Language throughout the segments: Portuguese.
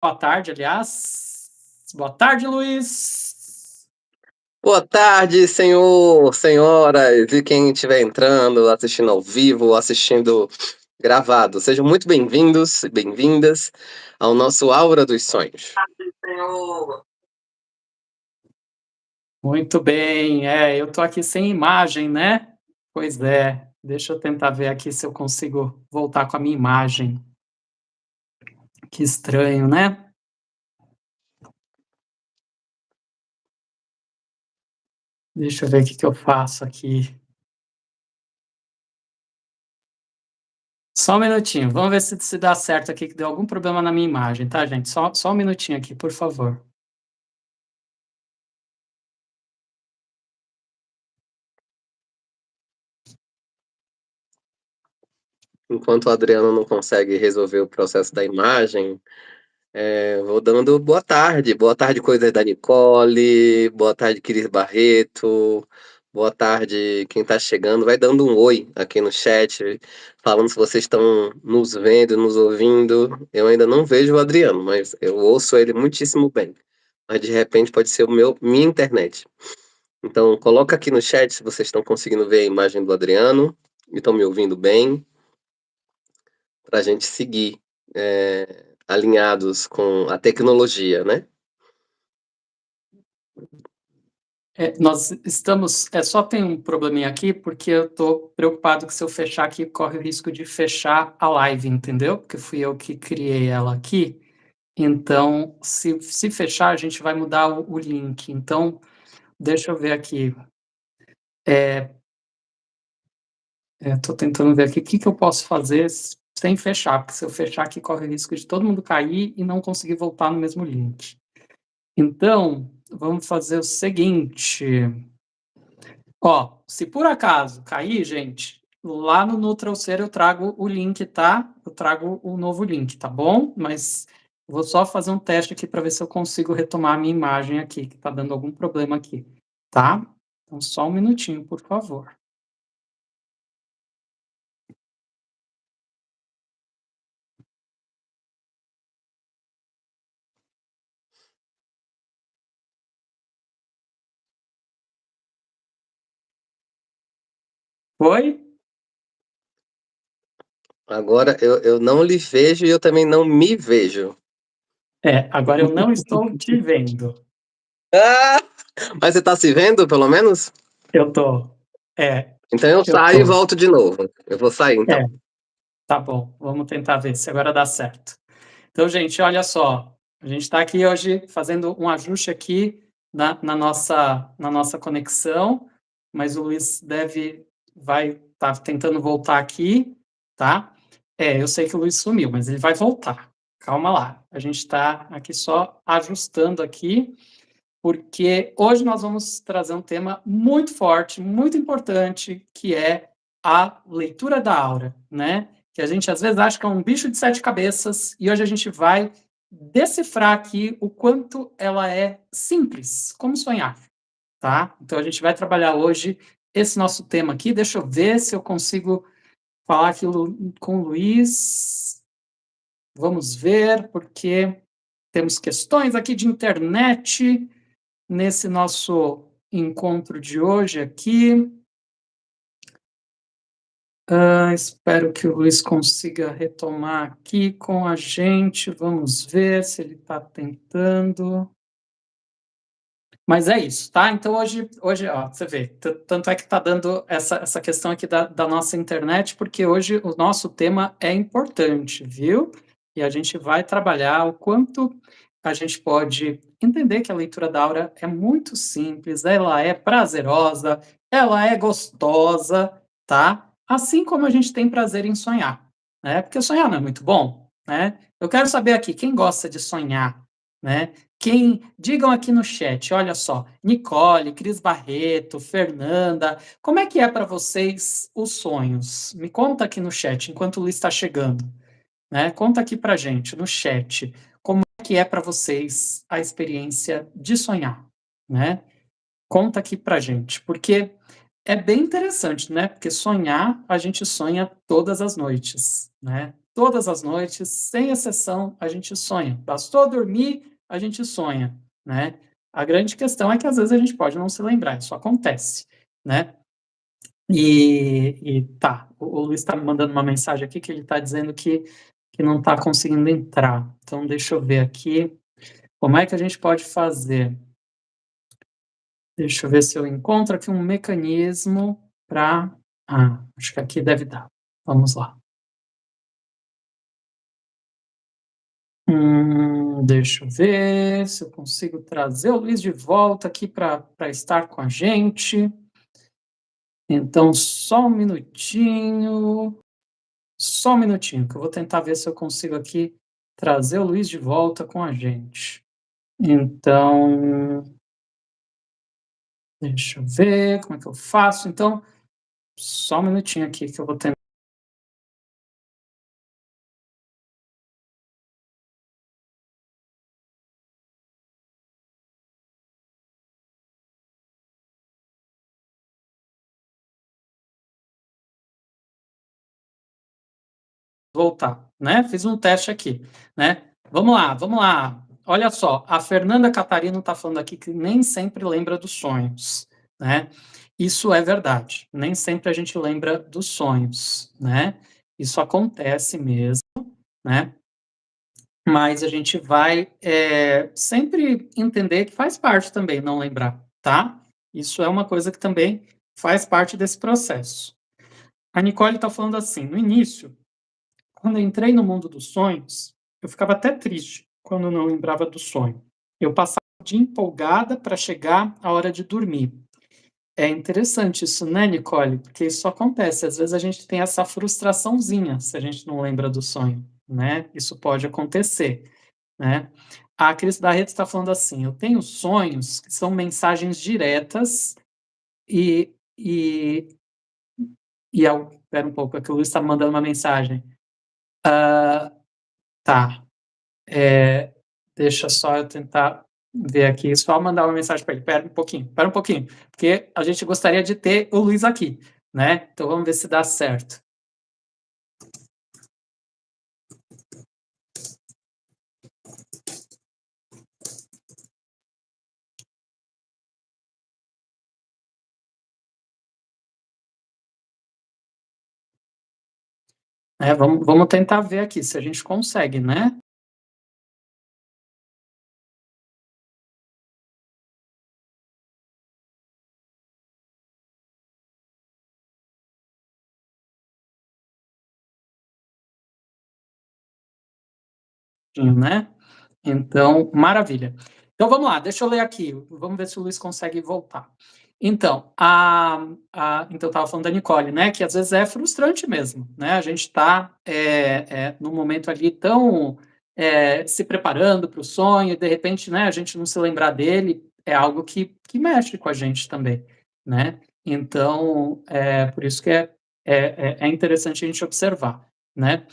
Boa tarde, aliás. Boa tarde, Luiz. Boa tarde, senhor, senhoras e quem estiver entrando, assistindo ao vivo, ou assistindo gravado. Sejam muito bem-vindos e bem-vindas ao nosso Aura dos Sonhos. Senhor. Muito bem. Eu tô aqui sem imagem, né? Pois é. Deixa eu tentar ver aqui se eu consigo voltar com a minha imagem. Que estranho, né? Deixa eu ver o que eu faço aqui. Só um minutinho. Vamos ver se dá certo aqui, que deu algum problema na minha imagem, tá, gente? Só um minutinho aqui, por favor. Enquanto o Adriano não consegue resolver o processo da imagem, vou dando boa tarde. Boa tarde, coisas da Nicole. Boa tarde, Cris Barreto. Boa tarde, quem está chegando. Vai dando um oi aqui no chat, falando se vocês estão nos vendo, nos ouvindo. Eu ainda não vejo o Adriano, mas eu ouço ele muitíssimo bem. Mas de repente pode ser minha internet. Então, coloca aqui no chat se vocês estão conseguindo ver a imagem do Adriano e estão me ouvindo bem, para a gente seguir alinhados com a tecnologia, né? Nós estamos. Só tem um probleminha aqui, porque eu estou preocupado que se eu fechar aqui, corre o risco de fechar a live, entendeu? Porque fui eu que criei ela aqui. Então, se fechar, a gente vai mudar o link. Então, deixa eu ver aqui. Estou tentando ver aqui o que eu posso fazer sem fechar, porque se eu fechar aqui, corre o risco de todo mundo cair e não conseguir voltar no mesmo link. Então, vamos fazer o seguinte. Ó, se por acaso cair, gente, lá no NutraCer eu trago o link, tá? Eu trago o novo link, tá bom? Mas vou só fazer um teste aqui para ver se eu consigo retomar a minha imagem aqui, que tá dando algum problema aqui, tá? Então, só um minutinho, por favor. Foi? Agora eu não lhe vejo e eu também não me vejo. Agora eu não estou te vendo. Ah! Mas você está se vendo, pelo menos? Eu tô. É, Então eu eu saio e tô. volto de novo. Eu vou sair, É, então. tá bom. Vamos tentar ver se agora dá certo. Então, gente, olha só, a gente está aqui hoje fazendo um ajuste aqui na nossa conexão, mas o Luiz vai estar tentando voltar aqui, tá? Eu sei que o Luiz sumiu, mas ele vai voltar. Calma lá, a gente está aqui só ajustando aqui, porque hoje nós vamos trazer um tema muito forte, muito importante, que é a leitura da aura, né? Que a gente às vezes acha que é um bicho de sete cabeças, e hoje a gente vai decifrar aqui o quanto ela é simples, como sonhar, tá? Então a gente vai trabalhar hoje esse nosso tema aqui. Deixa eu ver se eu consigo falar aquilo com o Luiz. Vamos ver, porque temos questões aqui de internet nesse nosso encontro de hoje aqui. Espero que o Luiz consiga retomar aqui com a gente. Vamos ver se ele está tentando. Mas é isso, tá? Então hoje ó, você vê, tanto é que está dando essa questão aqui da nossa internet, porque hoje o nosso tema é importante, viu? E a gente vai trabalhar o quanto a gente pode entender que a leitura da aura é muito simples, ela é prazerosa, ela é gostosa, tá? Assim como a gente tem prazer em sonhar, né? Porque sonhar não é muito bom, né? Eu quero saber aqui, quem gosta de sonhar, né? Digam aqui no chat, olha só, Nicole, Cris Barreto, Fernanda, como é que é para vocês os sonhos? Me conta aqui no chat, enquanto o Luiz está chegando, né? Conta aqui para gente no chat, como é que é para vocês a experiência de sonhar, né? Conta aqui para gente, porque é bem interessante, né? Porque sonhar, a gente sonha todas as noites, né? todas as noites, sem exceção, a gente sonha. Bastou dormir, a gente sonha, né? A grande questão é que às vezes a gente pode não se lembrar, isso acontece, né? Tá, o Luiz está me mandando uma mensagem aqui que ele está dizendo que não está conseguindo entrar. Então, deixa eu ver aqui. Como é que a gente pode fazer? Deixa eu ver se eu encontro aqui um mecanismo para. Ah, acho que aqui deve dar. Vamos lá. Deixa eu ver se eu consigo trazer o Luiz de volta aqui para estar com a gente. Então, só um minutinho. Só um minutinho, que eu vou tentar ver se eu consigo aqui trazer o Luiz de volta com a gente. Então, deixa eu ver como é que eu faço. Então, só um minutinho aqui que eu vou tentar. Voltar, né? Fiz um teste aqui, né? Vamos lá, vamos lá. Olha só, a Fernanda Catarino está falando aqui que nem sempre lembra dos sonhos, né? Isso é verdade. Nem sempre a gente lembra dos sonhos, né? Isso acontece mesmo, né? Mas a gente vai sempre entender que faz parte também não lembrar, tá? Isso é uma coisa que também faz parte desse processo. A Nicole está falando assim, no início, quando eu entrei no mundo dos sonhos, eu ficava até triste quando eu não lembrava do sonho. Eu passava o dia empolgada para chegar a hora de dormir. É interessante isso, né, Nicole? Porque isso acontece. Às vezes a gente tem essa frustraçãozinha se a gente não lembra do sonho, né? Isso pode acontecer, né? A Cris Barreto está falando assim: eu tenho sonhos que são mensagens diretas e. e, Espera um pouco, é que o Luiz está mandando uma mensagem. Tá. Deixa só eu tentar ver aqui, só mandar uma mensagem para ele. Espera um pouquinho, porque a gente gostaria de ter o Luiz aqui, né? Então vamos ver se dá certo. Vamos tentar ver aqui se a gente consegue, né? Né? Então, maravilha. Então vamos lá, deixa eu ler aqui, vamos ver se o Luiz consegue voltar. Então, então eu estava falando da Nicole, né? Que às vezes é frustrante mesmo, né? A gente está num momento ali tão se preparando para o sonho, e de repente, né, a gente não se lembrar dele, é algo que mexe com a gente também, né? Então, por isso que é interessante a gente observar, né?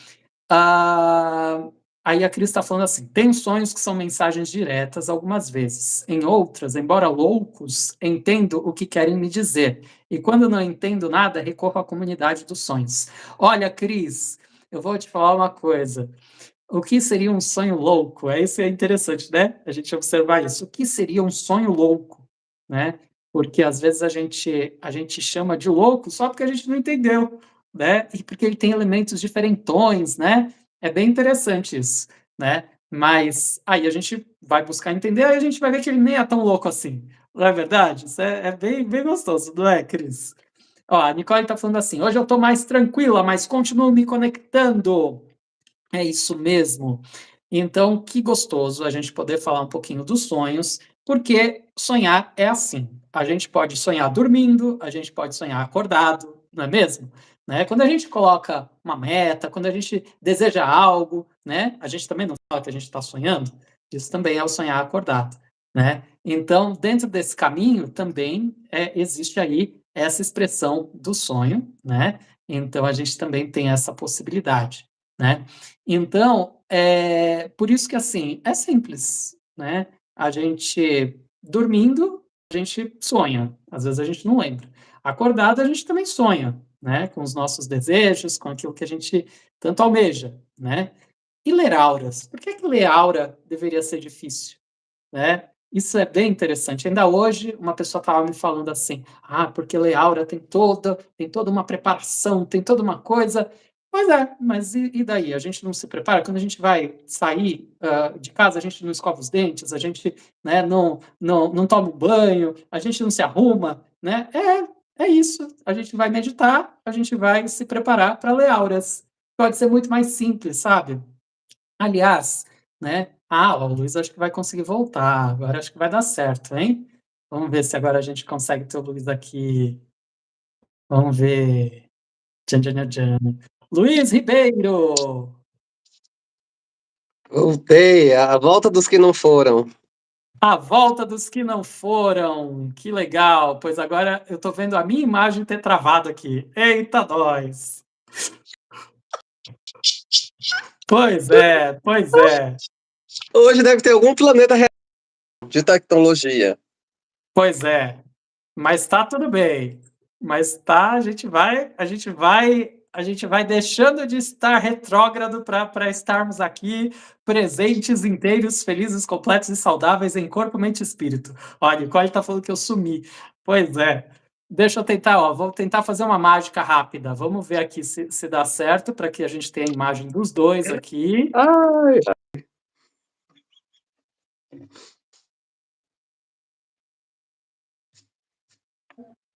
Ah, aí a Cris está falando assim: tenho sonhos que são mensagens diretas algumas vezes. Em outras, embora loucos, entendo o que querem me dizer. E quando não entendo nada, recorro à comunidade dos sonhos. Olha, Cris, eu vou te falar uma coisa. O que seria um sonho louco? Isso é interessante, né? A gente observar isso. O que seria um sonho louco, né? Porque às vezes a gente chama de louco só porque a gente não entendeu, né? E porque ele tem elementos diferentões, né? É bem interessante isso, né? Mas aí a gente vai buscar entender, aí a gente vai ver que ele nem é tão louco assim. Não é verdade? Isso é bem, bem gostoso, não é, Cris? Ó, a Nicole está falando assim: hoje eu estou mais tranquila, mas continuo me conectando. É isso mesmo. Então, que gostoso a gente poder falar um pouquinho dos sonhos, porque sonhar é assim. A gente pode sonhar dormindo, a gente pode sonhar acordado, não é mesmo? Né? Quando a gente coloca uma meta, quando a gente deseja algo, né? A gente também não fala que a gente está sonhando. Isso também é o sonhar acordado, né? Então, dentro desse caminho também existe aí essa expressão do sonho, né? Então, a gente também tem essa possibilidade, né? Então, por isso que, assim, é simples, né? A gente dormindo, a gente sonha. Às vezes a gente não lembra. Acordado, a gente também sonha, né, com os nossos desejos, com aquilo que a gente tanto almeja, né? E ler auras? Por que ler aura deveria ser difícil, né? Isso é bem interessante. Ainda hoje, uma pessoa estava me falando assim: ah, porque ler aura tem toda uma preparação, tem toda uma coisa. Pois é, mas e daí? A gente não se prepara? Quando a gente vai sair de casa, a gente não escova os dentes, a gente, né, não toma um banho, a gente não se arruma, né? É isso. A gente vai meditar, a gente vai se preparar para ler auras. Pode ser muito mais simples, sabe? Aliás, né? Ah, o Luiz acho que vai conseguir voltar. Agora acho que vai dar certo, hein? Vamos ver se agora a gente consegue ter o Luiz aqui. Vamos ver. Tchan, tchan, tchan. Luiz Ribeiro! Voltei, a volta dos que não foram. A volta dos que não foram. Que legal! Pois agora eu tô vendo a minha imagem ter travado aqui. Eita, nós! Pois é, pois é. Hoje deve ter algum planeta de tecnologia. Pois é. Mas tá tudo bem. Mas tá, a gente vai deixando de estar retrógrado para estarmos aqui presentes, inteiros, felizes, completos e saudáveis em corpo, mente e espírito. Olha, o Código tá falando que eu sumi. Pois é. Deixa eu tentar, ó, vou tentar fazer uma mágica rápida. Vamos ver aqui se dá certo para que a gente tenha a imagem dos dois aqui. Ai,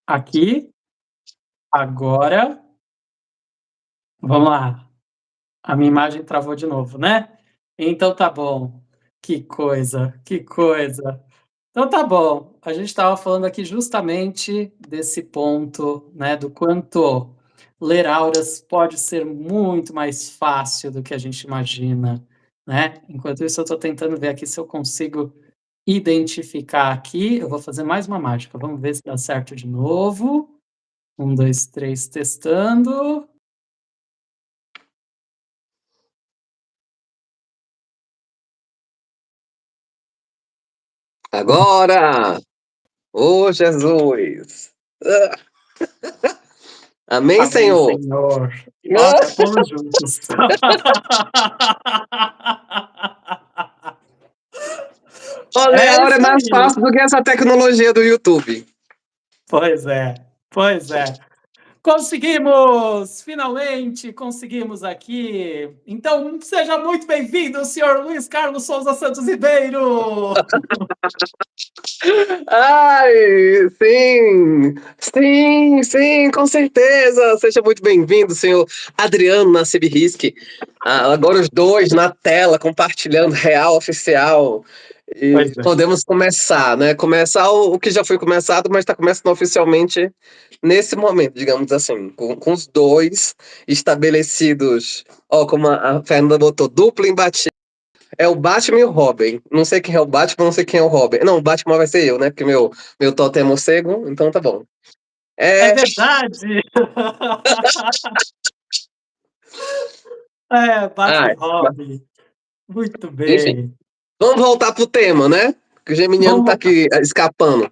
Aqui, agora. Vamos lá. A minha imagem travou de novo, né? Então tá bom. Que coisa, que coisa. Então tá bom. A gente estava falando aqui justamente desse ponto, né, do quanto ler auras pode ser muito mais fácil do que a gente imagina, né? Enquanto isso, eu estou tentando ver aqui se eu consigo identificar aqui. Eu vou fazer mais uma mágica. Vamos ver se dá certo de novo. 1, 2, 3, testando. agora! Ô, Jesus! Ah, amém, Amém, Senhor! Senhor. Nossa, fomos juntos. Olha, É a hora é isso mais aí. fácil do que essa tecnologia do YouTube. Pois é, pois é. Conseguimos! Finalmente conseguimos aqui. Então, seja muito bem-vindo, senhor Luiz Carlos Souza Santos Ribeiro! Ai, sim! Sim, sim, com certeza! Seja muito bem-vindo, senhor Adriano Nassib Riski. Agora os dois na tela, compartilhando real oficial. Pois E é. podemos começar, né? Começar o que já foi começado, mas está começando oficialmente nesse momento, digamos assim, com os dois estabelecidos. Ó, como a Fernanda botou, dupla imbatível. É o Batman e o Robin. Não sei quem é o Batman, não sei quem é o Robin. Não, o Batman vai ser eu, né? Porque meu totem é morcego, então tá bom. É É. verdade! É, Batman e Ai, Robin. Muito enfim. bem. Vamos voltar pro tema, né? Que o Geminiano Vamos tá voltar. aqui escapando.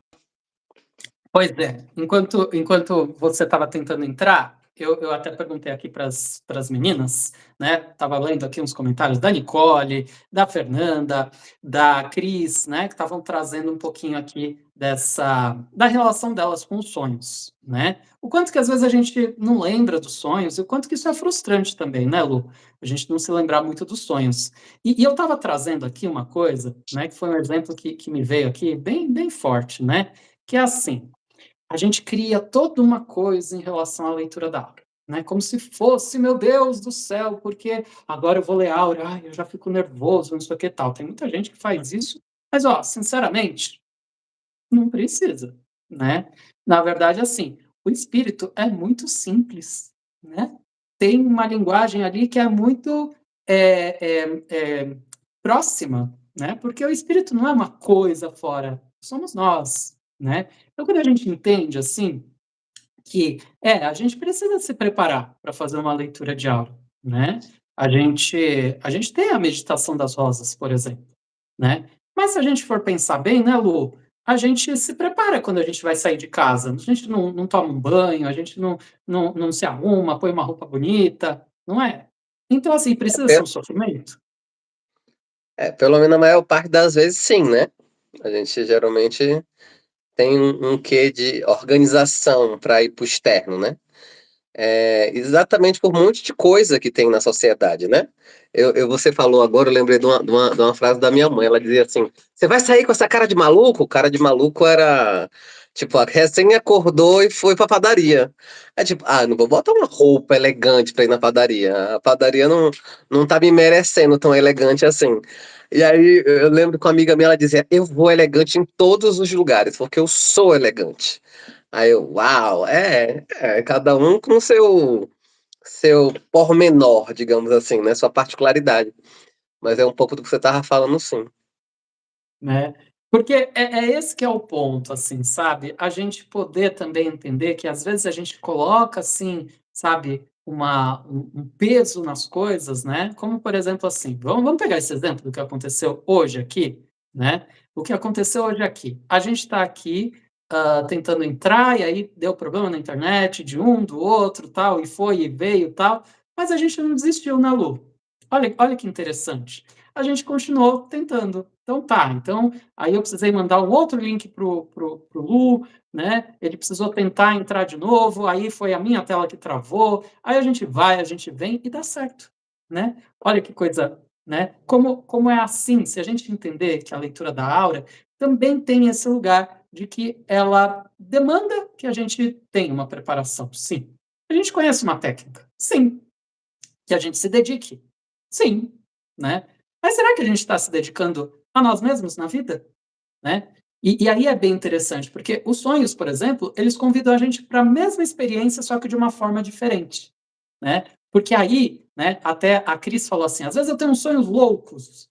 Pois é, enquanto você estava tentando entrar, eu até perguntei aqui para as meninas, né? Estava lendo aqui uns comentários da Nicole, da Fernanda, da Cris, né? Que estavam trazendo um pouquinho aqui da relação delas com os sonhos, né? O quanto que às vezes a gente não lembra dos sonhos e o quanto que isso é frustrante também, né, Lu? A gente não se lembrar muito dos sonhos. E eu estava trazendo aqui uma coisa, né? Que foi um exemplo que me veio aqui bem, bem forte, né? Que é assim. A gente cria toda uma coisa em relação à leitura da aura, né? Como se fosse, meu Deus do céu, porque agora eu vou ler a aura, ai, eu já fico nervoso, não sei o que tal. Tem muita gente que faz isso, mas, ó, sinceramente, não precisa, né? Na verdade, assim, o espírito é muito simples, né? Tem uma linguagem ali que é muito próxima, né? Porque o espírito não é uma coisa fora, somos nós, né? Então, quando a gente entende assim que a gente precisa se preparar para fazer uma leitura de aura, né? A gente tem a meditação das rosas, por exemplo, né? Mas se a gente for pensar bem, né, Lu? a gente se prepara quando a gente vai sair de casa. A gente não toma um banho, a gente não se arruma, põe uma roupa bonita, não é? Então, assim, precisa ser Pe um sofrimento? pelo menos na maior parte das vezes sim, né. A gente geralmente tem um quê de organização para ir para o externo, né. Exatamente por um monte de coisa que tem na sociedade, né. Você falou agora, eu lembrei de uma frase da minha mãe, ela dizia assim: "Você vai sair com essa cara de maluco?" Cara de maluco era, tipo, recém acordou e foi pra padaria. É tipo: "Ah, não vou botar uma roupa elegante pra ir na padaria, a padaria não tá me merecendo tão elegante assim". E aí eu lembro que uma amiga minha, ela dizia: "Eu vou elegante em todos os lugares, porque eu sou elegante". Aí eu: "Uau!" Cada um com seu pormenor, digamos assim, né, sua particularidade. Mas é um pouco do que você estava falando sim. Né. Porque é esse que é o ponto, assim, sabe, a gente poder também entender que às vezes a gente coloca, assim, sabe, um peso nas coisas, né, como por exemplo, assim, vamos pegar esse exemplo do que aconteceu hoje aqui, né, o que aconteceu hoje aqui, a gente está aqui, tentando entrar e aí deu problema na internet de um, do outro, tal, e foi e veio, tal, mas a gente não desistiu, né, Lu? Olha que interessante, a gente continuou tentando. Então tá, então aí eu precisei mandar um outro link pro Lu, né, ele precisou tentar entrar de novo, aí foi a minha tela que travou, aí a gente vai, a gente vem e dá certo, né. Olha que coisa, né, como é assim, se a gente entender que a leitura da aura também tem esse lugar de que ela demanda que a gente tenha uma preparação, sim. A gente conhece uma técnica? Sim. Que a gente se dedique? Sim, né. Mas será que a gente está se dedicando a nós mesmos na vida, né? E aí é bem interessante, porque os sonhos, por exemplo, eles convidam a gente para a mesma experiência, só que de uma forma diferente, né. Porque aí, né, até a Cris falou assim: "Às vezes eu tenho uns sonhos loucos".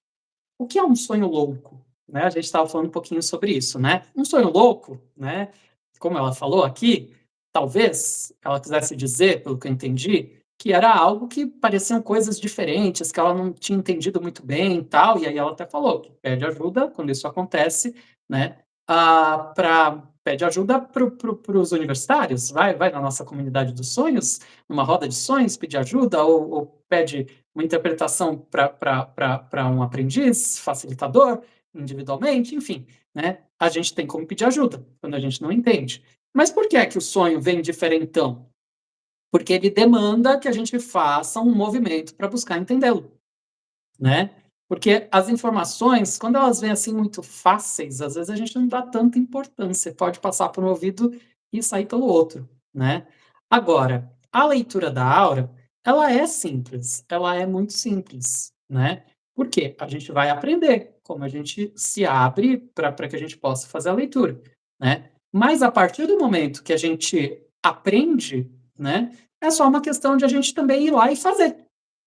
O que é um sonho louco? Né, a gente estava falando um pouquinho sobre isso, né. Um sonho louco, né, como ela falou aqui, talvez ela quisesse dizer, pelo que eu entendi, que era algo que pareciam coisas diferentes, que ela não tinha entendido muito bem e tal, e aí ela até falou que pede ajuda quando isso acontece, né, pra pede ajuda para os universitários, vai na nossa comunidade dos sonhos, numa roda de sonhos, pedir ajuda ou pede uma interpretação para um aprendiz, facilitador, individualmente, enfim, né? A gente tem como pedir ajuda quando a gente não entende. Mas por que é que o sonho vem diferentão? Porque ele demanda que a gente faça um movimento para buscar entendê-lo, né? Porque as informações, quando elas vêm assim muito fáceis, às vezes a gente não dá tanta importância, pode passar por um ouvido e sair pelo outro, né? Agora, a leitura da aura, ela é simples, ela é muito simples, né? Por quê? A gente vai aprender como a gente se abre para que a gente possa fazer a leitura, né? Mas a partir do momento que a gente aprende, né, é só uma questão de a gente também ir lá e fazer,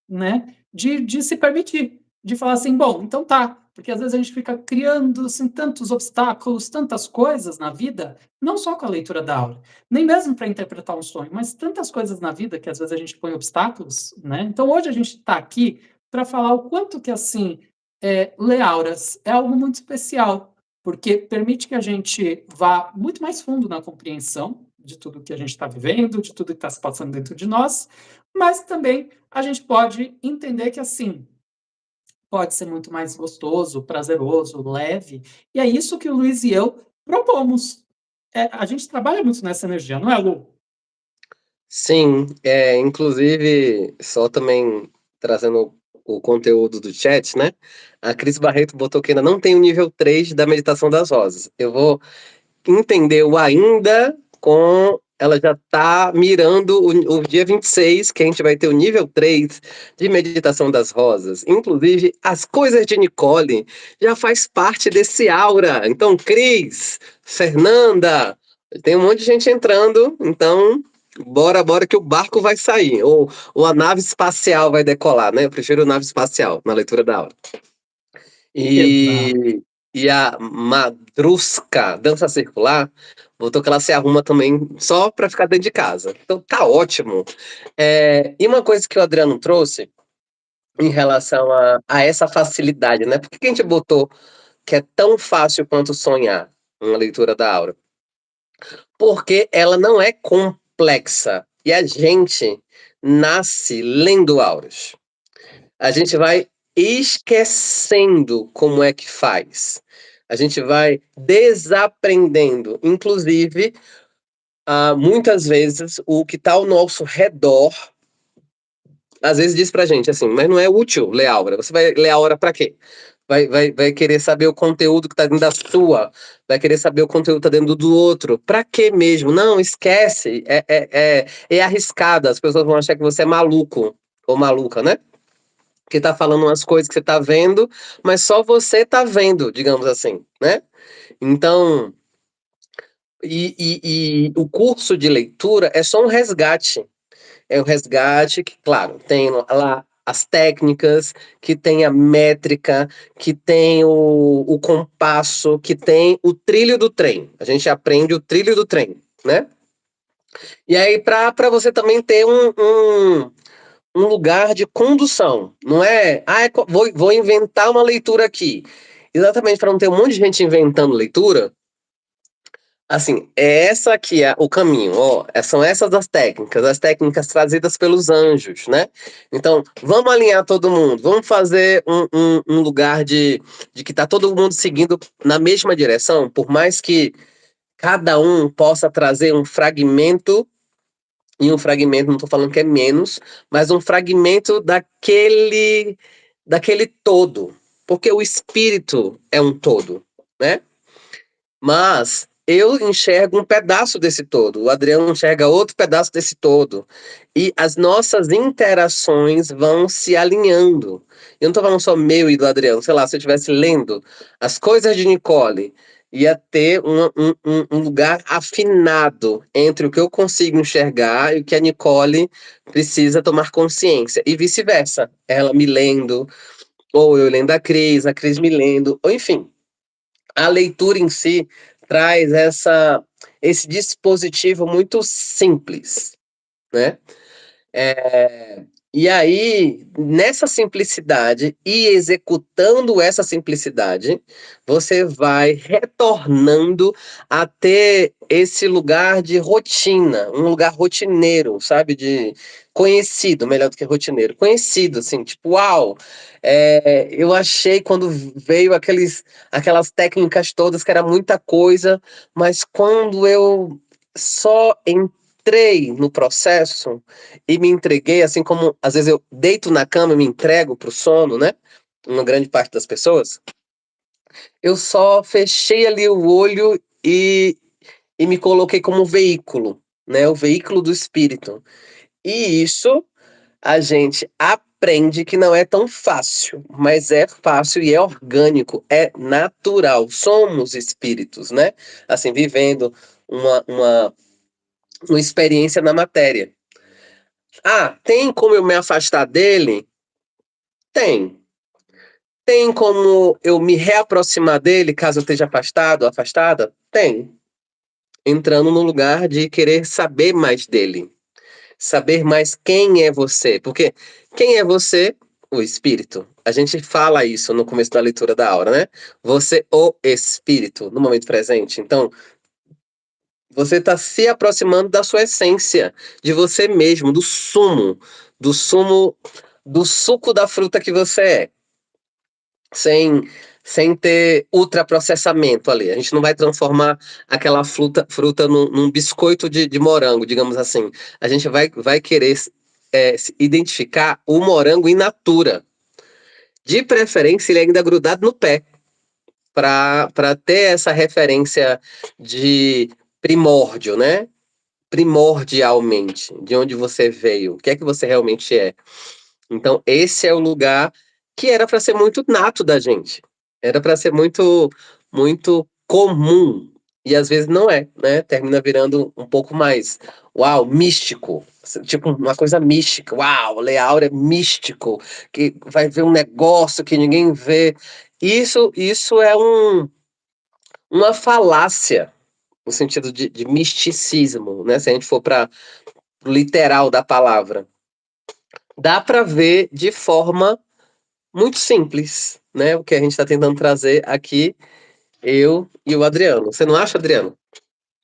né? De se permitir, de falar assim, bom, então tá, porque às vezes a gente fica criando assim, tantos obstáculos, tantas coisas na vida, não só com a leitura da aula, nem mesmo para interpretar um sonho, mas tantas coisas na vida que às vezes a gente põe obstáculos, né? Então hoje a gente está aqui para falar o quanto que assim ler auras é algo muito especial, porque permite que a gente vá muito mais fundo na compreensão de tudo que a gente está vivendo, de tudo que está se passando dentro de nós, mas também a gente pode entender que, assim, pode ser muito mais gostoso, prazeroso, leve, e é isso que o Luiz e eu propomos. A gente trabalha muito nessa energia, não é, Lu? Sim, inclusive, só também trazendo o conteúdo do chat, né, a Cris Barreto botou que ainda não tem o nível 3 da meditação das rosas. Eu vou entender o ainda com ela já tá mirando o dia 26, que a gente vai ter o nível 3 de meditação das rosas. Inclusive, as coisas de Nicole já faz parte desse aura. Então, Cris, Fernanda, tem um monte de gente entrando, então bora que o barco vai sair, ou a nave espacial vai decolar, né? Eu prefiro nave espacial na leitura da aula. Exato. E a Madruska, dança circular, botou que ela se arruma também só para ficar dentro de casa. Então tá ótimo. E uma coisa que o Adriano trouxe em relação a essa facilidade, né? Por que a gente botou que é tão fácil quanto sonhar? uma leitura da aura? Porque ela não é complexa. E a gente nasce lendo auras. A gente vai esquecendo como é que faz. A gente vai desaprendendo. Inclusive, muitas vezes, o que está ao nosso redor, às vezes diz pra gente assim, mas não é útil ler aura. Você vai ler a aura pra quê? Vai querer saber o conteúdo que está dentro da sua, vai querer saber o conteúdo que está dentro do outro. Para quê mesmo? Não, esquece. É arriscado. As pessoas vão achar que você é maluco ou maluca, né? Que está falando umas coisas que você está vendo, mas só você está vendo, digamos assim, né? Então, e o curso de leitura é só um resgate. É o resgate que, claro, tem lá as técnicas, que tem a métrica, que tem o compasso, que tem o trilho do trem. A gente aprende o trilho do trem, né? E aí, para você também ter um lugar de condução. Não é, vou inventar uma leitura aqui. Exatamente para não ter um monte de gente inventando leitura, assim, é essa aqui é o caminho, ó. São essas as técnicas trazidas pelos anjos, né? Então, vamos alinhar todo mundo, vamos fazer um lugar de que tá todo mundo seguindo na mesma direção, por mais que cada um possa trazer um fragmento, e um fragmento, não estou falando que é menos, mas um fragmento daquele todo. Porque o espírito é um todo, né? Mas eu enxergo um pedaço desse todo, o Adriano enxerga outro pedaço desse todo. E as nossas interações vão se alinhando. Eu não estou falando só meu e do Adriano, sei lá, se eu estivesse lendo as coisas de Nicole, ia ter um lugar afinado entre o que eu consigo enxergar e o que a Nicole precisa tomar consciência. E vice-versa. Ela me lendo, ou eu lendo a Cris me lendo, ou enfim, a leitura em si traz esse dispositivo muito simples, né? E aí, nessa simplicidade e executando essa simplicidade, você vai retornando a ter esse lugar de rotina, um lugar rotineiro, sabe? De conhecido, melhor do que rotineiro, conhecido, assim, tipo, uau! Eu achei quando veio aquelas técnicas todas que era muita coisa, mas quando eu só entrei no processo e me entreguei, assim como às vezes eu deito na cama e me entrego para o sono, né? Uma grande parte das pessoas. Eu só fechei ali o olho e me coloquei como veículo, né? O veículo do espírito. E isso a gente aprende que não é tão fácil, mas é fácil e é orgânico, é natural. Somos espíritos, né? Assim, vivendo uma experiência na matéria. Tem como eu me afastar dele? Tem. Tem como eu me reaproximar dele caso eu esteja afastado, afastada? Tem. Entrando no lugar de querer saber mais dele. Saber mais quem é você. Porque quem é você? O espírito. A gente fala isso no começo da leitura da aura, né? Você, o espírito, no momento presente. Então, você está se aproximando da sua essência, de você mesmo, do sumo, do suco da fruta que você é, sem ter ultraprocessamento ali. A gente não vai transformar aquela fruta num biscoito de morango, digamos assim. A gente vai querer identificar o morango in natura. De preferência, ele ainda grudado no pé, para ter essa referência de primórdio, né? Primordialmente, de onde você veio, o que é que você realmente é. Então, esse é o lugar que era para ser muito nato da gente. Era para ser muito, muito comum. E às vezes não é, né? Termina virando um pouco mais, uau, místico. Tipo, uma coisa mística. Uau, Leaura é místico. Que vai ver um negócio que ninguém vê. Isso é uma falácia, no sentido de misticismo, né? Se a gente for para o literal da palavra. Dá para ver de forma muito simples, né? O que a gente está tentando trazer aqui eu e o Adriano. Você não acha, Adriano?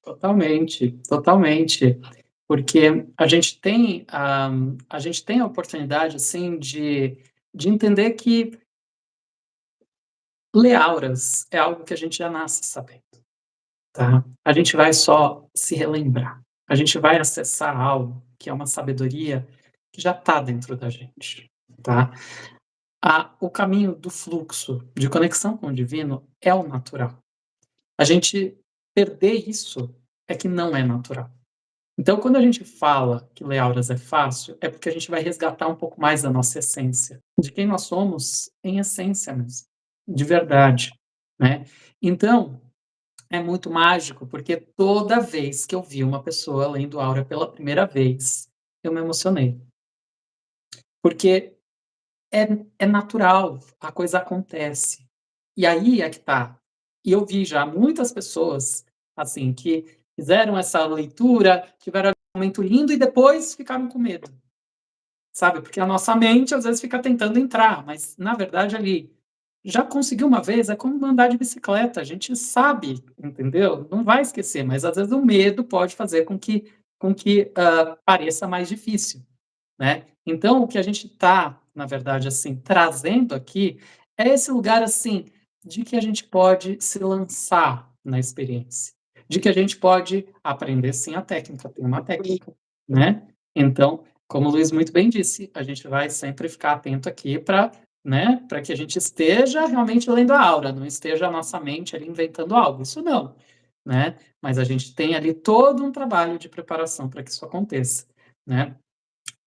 Totalmente, totalmente. Porque a gente tem a oportunidade, assim, de entender que ler auras é algo que a gente já nasce sabendo, tá? A gente vai só se relembrar. A gente vai acessar algo que é uma sabedoria que já está dentro da gente, tá? O caminho do fluxo de conexão com o divino é o natural. A gente perder isso é que não é natural. Então, quando a gente fala que ler auras é fácil, é porque a gente vai resgatar um pouco mais da nossa essência, de quem nós somos em essência mesmo, de verdade, né? Então, é muito mágico, porque toda vez que eu vi uma pessoa lendo aura pela primeira vez, eu me emocionei. Porque é natural, a coisa acontece. E aí é que tá. E eu vi já muitas pessoas, assim, que fizeram essa leitura, tiveram um momento lindo e depois ficaram com medo, sabe? Porque a nossa mente às vezes fica tentando entrar, mas na verdade ali, já conseguiu uma vez, é como andar de bicicleta, a gente sabe, entendeu? Não vai esquecer, mas às vezes o medo pode fazer com que pareça mais difícil, né? Então, o que a gente está, na verdade, assim, trazendo aqui é esse lugar, assim, de que a gente pode se lançar na experiência, de que a gente pode aprender, sim, a técnica, tem uma técnica, né? Então, como o Luiz muito bem disse, a gente vai sempre ficar atento aqui para, né, para que a gente esteja realmente lendo a aura, não esteja a nossa mente ali inventando algo, isso não, né? Mas a gente tem ali todo um trabalho de preparação para que isso aconteça, né?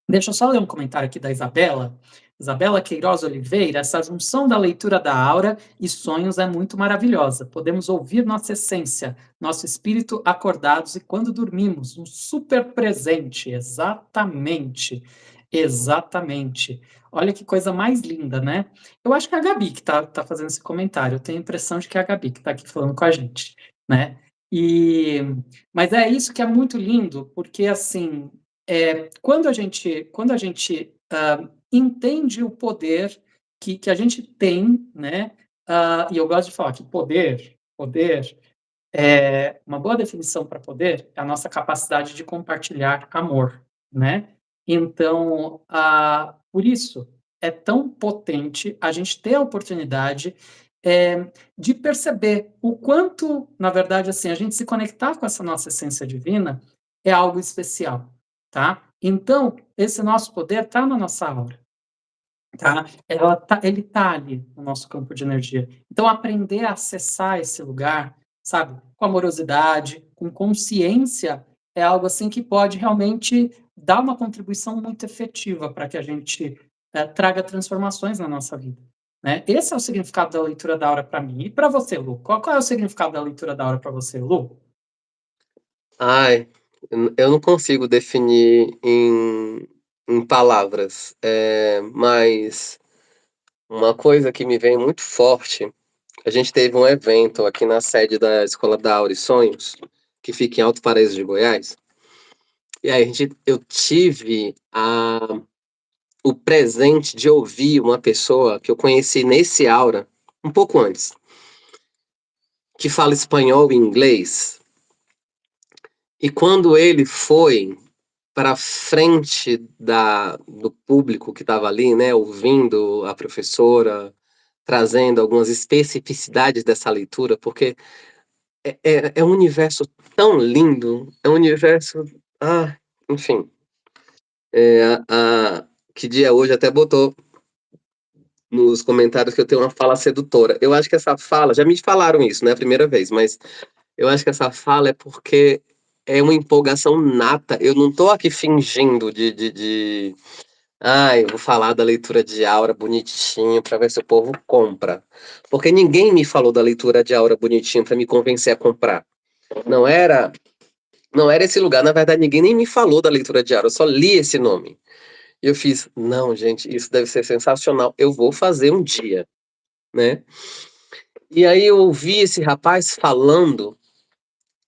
Deixa eu só ler um comentário aqui da Isabela. Isabela Queiroz Oliveira, essa junção da leitura da aura e sonhos é muito maravilhosa. Podemos ouvir nossa essência, nosso espírito acordados e quando dormimos, um super presente. Exatamente. Exatamente. Olha que coisa mais linda, né? Eu acho que é a Gabi que tá fazendo esse comentário. Eu tenho a impressão de que é a Gabi que está aqui falando com a gente, né? E, mas é isso que é muito lindo, porque assim, quando a gente entende o poder que a gente tem, né? E eu gosto de falar que poder é uma boa definição para poder é a nossa capacidade de compartilhar amor, né? Então, por isso é tão potente a gente ter a oportunidade de perceber o quanto, na verdade, assim, a gente se conectar com essa nossa essência divina é algo especial, tá? Então, esse nosso poder está na nossa aura, tá? Ele tá ali no nosso campo de energia. Então, aprender a acessar esse lugar, sabe, com amorosidade, com consciência, é algo assim que pode realmente dar uma contribuição muito efetiva para que a gente traga transformações na nossa vida. Né? Esse é o significado da leitura da aura para mim. E para você, Lu? Qual é o significado da leitura da aura para você, Lu? Ai, eu não consigo definir em palavras, mas uma coisa que me vem muito forte, a gente teve um evento aqui na sede da Escola da Aura e Sonhos, que fica em Alto Paraíso de Goiás, e aí eu tive o presente de ouvir uma pessoa que eu conheci nesse aura, um pouco antes, que fala espanhol e inglês, e quando ele foi para frente do público que estava ali, né, ouvindo a professora, trazendo algumas especificidades dessa leitura, porque é um universo tão lindo, é um universo. Ah, enfim. Que dia hoje até botou nos comentários que eu tenho uma fala sedutora. Eu acho que essa fala, já me falaram isso, não é a primeira vez, mas eu acho que essa fala é porque é uma empolgação nata. Eu não tô aqui fingindo eu vou falar da leitura de aura bonitinho para ver se o povo compra. Porque ninguém me falou da leitura de aura bonitinho para me convencer a comprar. Não era, não era esse lugar. Na verdade, ninguém nem me falou da leitura de aura. Eu só li esse nome. E eu fiz, não, gente, isso deve ser sensacional. Eu vou fazer um dia, né? E aí eu ouvi esse rapaz falando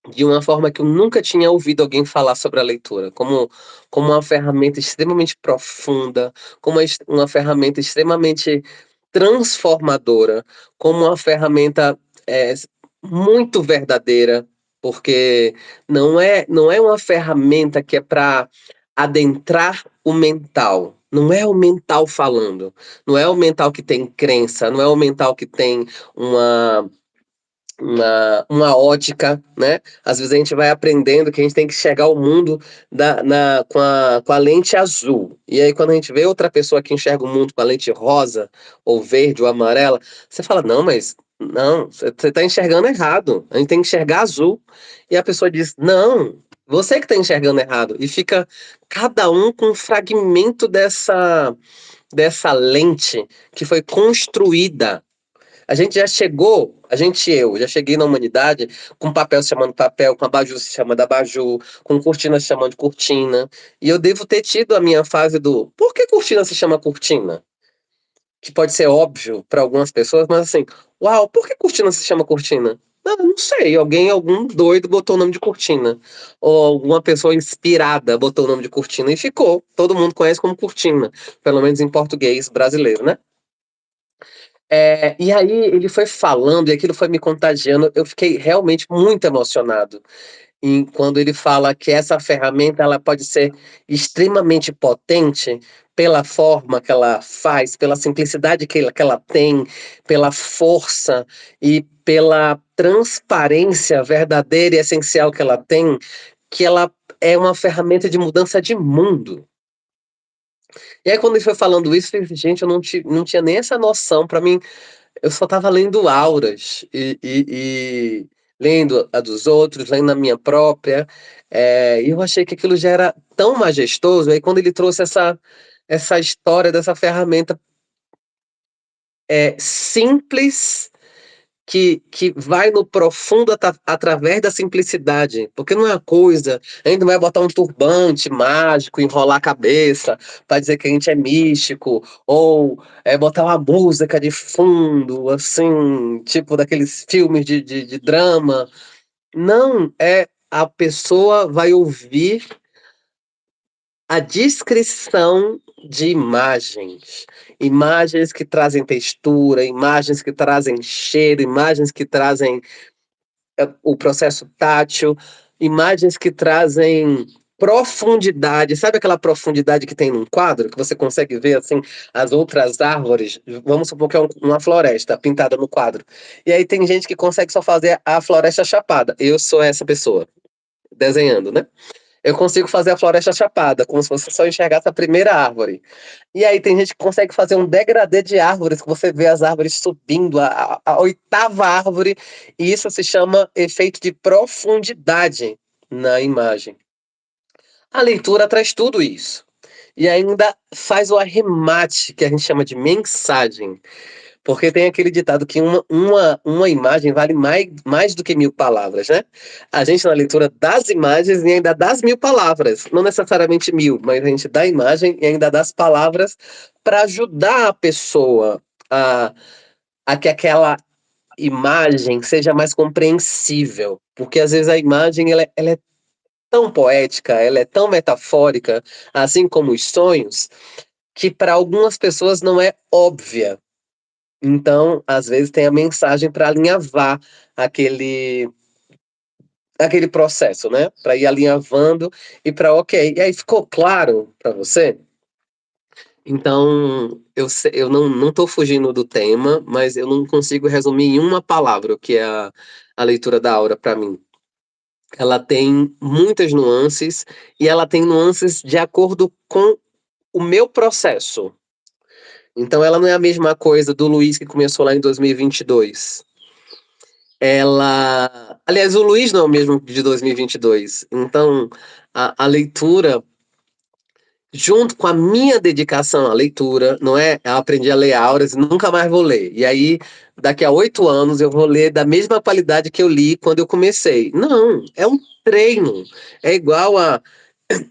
de uma forma que eu nunca tinha ouvido alguém falar sobre a leitura, como uma ferramenta extremamente profunda, como uma ferramenta extremamente transformadora, como uma ferramenta é, muito verdadeira, porque não é uma ferramenta que é para adentrar o mental. Não é o mental falando, não é o mental que tem crença, não é o mental que tem uma uma ótica, né? Às vezes a gente vai aprendendo que a gente tem que enxergar o mundo com a lente azul. E aí, quando a gente vê outra pessoa que enxerga o mundo com a lente rosa, ou verde, ou amarela, você fala, não, mas não, você está enxergando errado. A gente tem que enxergar azul. E a pessoa diz, não, você que está enxergando errado. E fica cada um com um fragmento dessa lente que foi construída. A gente já chegou, eu já cheguei na humanidade com papel se chamando papel, com abajur se chamando abajur, com cortina se chamando cortina. E eu devo ter tido a minha fase do por que cortina se chama cortina? Que pode ser óbvio para algumas pessoas, mas assim, uau, por que cortina se chama cortina? Não sei, algum doido botou o nome de cortina. Ou alguma pessoa inspirada botou o nome de cortina e ficou. Todo mundo conhece como cortina, pelo menos em português brasileiro, né? E aí ele foi falando e aquilo foi me contagiando. Eu fiquei realmente muito emocionado quando ele fala que essa ferramenta ela pode ser extremamente potente pela forma que ela faz, pela simplicidade que ela tem, pela força e pela transparência verdadeira e essencial que ela tem, que ela é uma ferramenta de mudança de mundo. E aí, quando ele foi falando isso, eu falei, gente, eu não tinha nem essa noção. Para mim, eu só estava lendo auras e lendo a dos outros, lendo a minha própria, e eu achei que aquilo já era tão majestoso. Aí quando ele trouxe essa história dessa ferramenta simples que vai no profundo através da simplicidade, porque não é uma coisa, a gente não vai botar um turbante mágico, enrolar a cabeça para dizer que a gente é místico, ou botar uma música de fundo, assim, tipo daqueles filmes de drama. Não, a pessoa vai ouvir a descrição de imagens. Imagens que trazem textura, imagens que trazem cheiro, imagens que trazem o processo tátil, imagens que trazem profundidade. Sabe aquela profundidade que tem num quadro, que você consegue ver assim as outras árvores? Vamos supor que é uma floresta pintada no quadro. E aí tem gente que consegue só fazer a floresta chapada. Eu sou essa pessoa, desenhando, né? Eu consigo fazer a floresta chapada, como se você só enxergasse a primeira árvore. E aí tem gente que consegue fazer um degradê de árvores, que você vê as árvores subindo, a oitava árvore, e isso se chama efeito de profundidade na imagem. A leitura traz tudo isso. E ainda faz o arremate, que a gente chama de mensagem. Porque tem aquele ditado que uma imagem vale mais do que 1.000 palavras, né? A gente, na leitura das imagens, e ainda das 1.000 palavras. Não necessariamente 1.000, mas a gente dá a imagem e ainda dá as palavras para ajudar a pessoa a que aquela imagem seja mais compreensível. Porque às vezes a imagem ela é tão poética, ela é tão metafórica, assim como os sonhos, que para algumas pessoas não é óbvia. Então, às vezes tem a mensagem para alinhavar aquele aquele processo, né, para ir alinhavando e para ok. E aí ficou claro para você? Então, eu não estou fugindo do tema, mas eu não consigo resumir em uma palavra o que é a leitura da aura para mim. Ela tem muitas nuances e ela tem nuances de acordo com o meu processo. Então ela não é a mesma coisa do Luiz que começou lá em 2022. Aliás, o Luiz não é o mesmo de 2022. Então, a leitura, junto com a minha dedicação à leitura, não é? Eu aprendi a ler auras e nunca mais vou ler. E aí, daqui a 8 anos, eu vou ler da mesma qualidade que eu li quando eu comecei. Não, é um treino. É igual a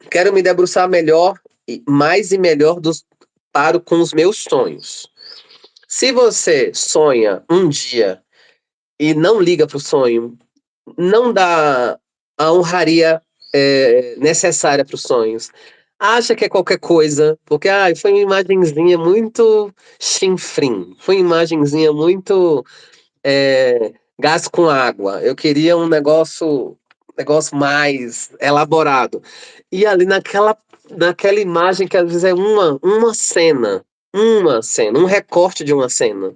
quero me debruçar melhor, mais e melhor paro com os meus sonhos. Se você sonha um dia e não liga para o sonho, não dá a honraria necessária para os sonhos. Acha que é qualquer coisa, porque foi uma imagenzinha muito chinfrim, foi uma imagenzinha muito gás com água, eu queria um negócio mais elaborado. E ali naquela imagem que às vezes é uma cena, um recorte de uma cena,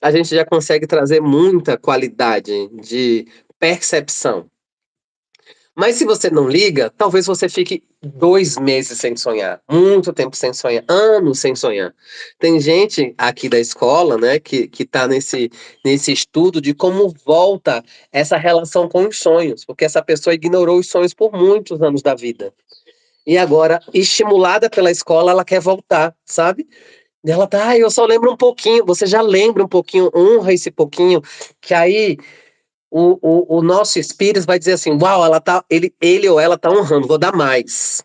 a gente já consegue trazer muita qualidade de percepção. Mas se você não liga, talvez você fique 2 meses sem sonhar, muito tempo sem sonhar, anos sem sonhar. Tem gente aqui da escola, né, que tá nesse estudo de como volta essa relação com os sonhos, porque essa pessoa ignorou os sonhos por muitos anos da vida. E agora, estimulada pela escola, ela quer voltar, sabe? E ela tá, eu só lembro um pouquinho, você já lembra um pouquinho, honra esse pouquinho, que aí o nosso espírito vai dizer assim, uau, ele ou ela tá honrando, vou dar mais,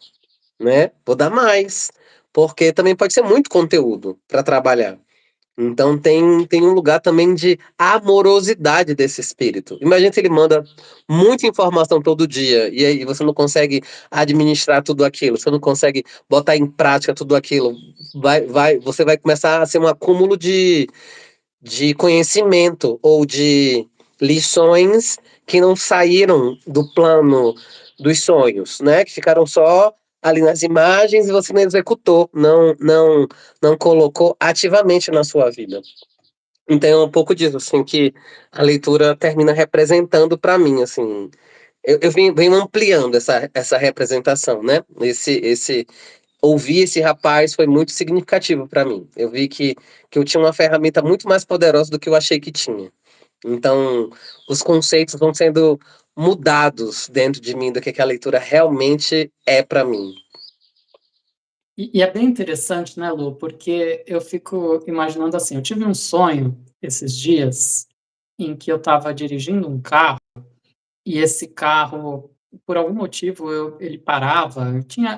né? Vou dar mais, porque também pode ser muito conteúdo para trabalhar. Então tem um lugar também de amorosidade desse espírito. Imagina se ele manda muita informação todo dia e aí você não consegue administrar tudo aquilo, você não consegue botar em prática tudo aquilo. Você vai começar a ser um acúmulo de conhecimento ou de lições que não saíram do plano dos sonhos, né? Que ficaram só ali nas imagens e você não executou, não colocou ativamente na sua vida. Então é um pouco disso, assim, que a leitura termina representando para mim, assim. Eu venho ampliando essa representação, né? Ouvir esse rapaz foi muito significativo para mim. Eu vi que eu tinha uma ferramenta muito mais poderosa do que eu achei que tinha. Então, os conceitos vão sendo mudados dentro de mim do que a leitura realmente é para mim. E é bem interessante, né, Lu? Porque eu fico imaginando assim, eu tive um sonho esses dias em que eu estava dirigindo um carro e esse carro, por algum motivo, ele parava.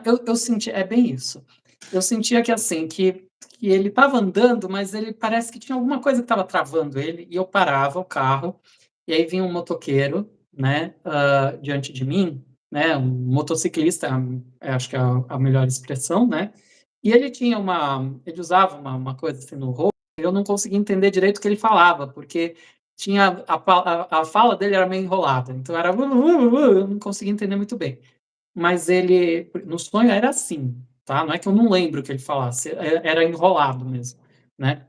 Eu sentia, é bem isso. Eu sentia que assim, que ele estava andando, mas ele parece que tinha alguma coisa que estava travando ele, e eu parava o carro, e aí vinha um motoqueiro, né, diante de mim, né, um motociclista, acho que é a melhor expressão, né, e ele usava uma coisa assim no rosto, eu não conseguia entender direito o que ele falava, porque tinha a fala dele era meio enrolada, então era eu não conseguia entender muito bem. Mas ele, no sonho era assim, tá? Não é que eu não lembro o que ele falasse, era enrolado mesmo, né?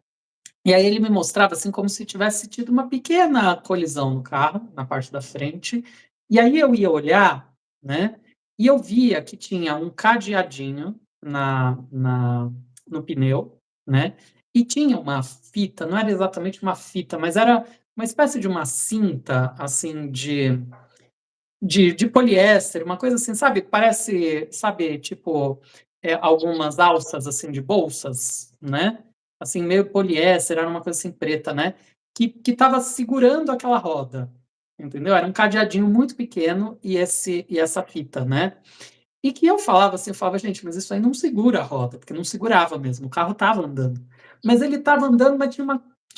E aí ele me mostrava assim como se tivesse tido uma pequena colisão no carro, na parte da frente. E aí eu ia olhar, né? E eu via que tinha um cadeadinho no pneu, né? E tinha uma fita, não era exatamente uma fita, mas era uma espécie de uma cinta, assim, de poliéster, uma coisa assim, sabe? Parece, sabe, tipo, algumas alças, assim, de bolsas, né? Assim, meio poliéster, era uma coisa assim preta, né? Que estava segurando aquela roda, entendeu? Era um cadeadinho muito pequeno e essa fita, né? E que eu falava assim, eu falava, gente, mas isso aí não segura a roda, porque não segurava mesmo, o carro estava andando. Mas ele estava andando, mas tinha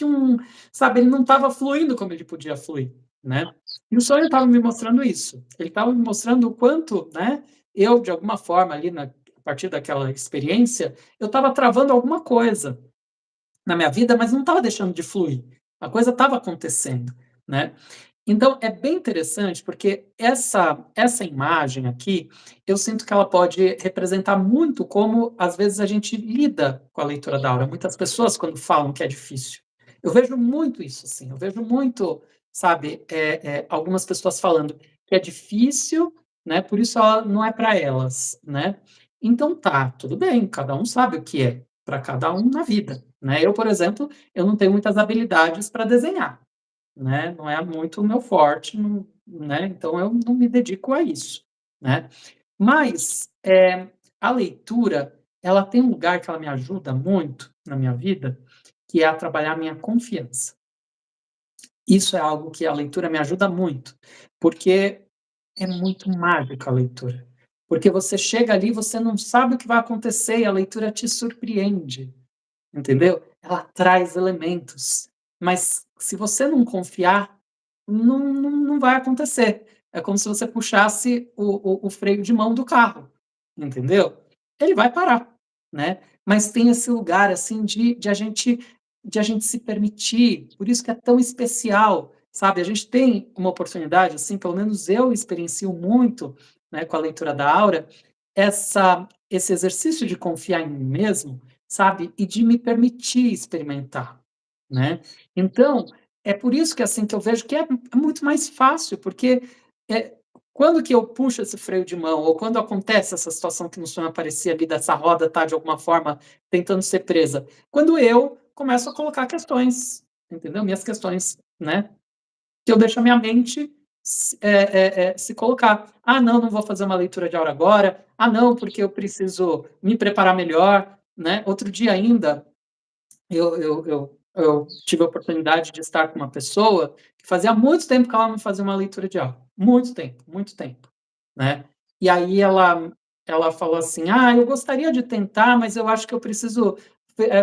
um, sabe, ele não estava fluindo como ele podia fluir, né? E o sonho estava me mostrando isso. Ele estava me mostrando o quanto, né, eu, de alguma forma, a partir daquela experiência, eu estava travando alguma coisa na minha vida, mas não estava deixando de fluir. A coisa estava acontecendo, né? Então, é bem interessante, porque essa imagem aqui, eu sinto que ela pode representar muito como, às vezes, a gente lida com a leitura da aura. Muitas pessoas, quando falam que é difícil. Eu vejo muito isso, assim. Eu vejo muito, sabe, algumas pessoas falando que é difícil, né? Por isso ela não é para elas, né? Então, tá, tudo bem. Cada um sabe o que é para cada um na vida, né? Eu, por exemplo, eu não tenho muitas habilidades para desenhar, né? Não é muito o meu forte, não, né? Então eu não me dedico a isso, né? Mas a leitura, ela tem um lugar que ela me ajuda muito na minha vida, que é a trabalhar a minha confiança. Isso é algo que a leitura me ajuda muito, porque é muito mágica a leitura. Porque você chega ali, você não sabe o que vai acontecer e a leitura te surpreende, entendeu? Ela traz elementos, mas se você não confiar, não vai acontecer. É como se você puxasse o freio de mão do carro, entendeu? Ele vai parar, né? Mas tem esse lugar assim de a gente se permitir. Por isso que é tão especial sabe? A gente tem uma oportunidade, assim, pelo menos eu experiencio muito, né, com a leitura da aura, esse exercício de confiar em mim mesmo, sabe? E de me permitir experimentar, né? Então, é por isso que, assim, que eu vejo que é muito mais fácil, porque é, quando que eu puxo esse freio de mão, ou quando acontece essa situação que no sonho aparecia ali, dessa roda tá de alguma forma tentando ser presa? Quando eu começo a colocar questões, entendeu? Minhas questões, né? Que eu deixo a minha mente se colocar. Ah, não, não vou fazer uma leitura de aura agora. Ah, não, porque eu preciso me preparar melhor, né? Outro dia ainda, eu tive a oportunidade de estar com uma pessoa que fazia muito tempo que ela não fazia uma leitura de aula. Muito tempo, né? E aí ela falou assim: "Ah, eu gostaria de tentar, mas eu acho que eu preciso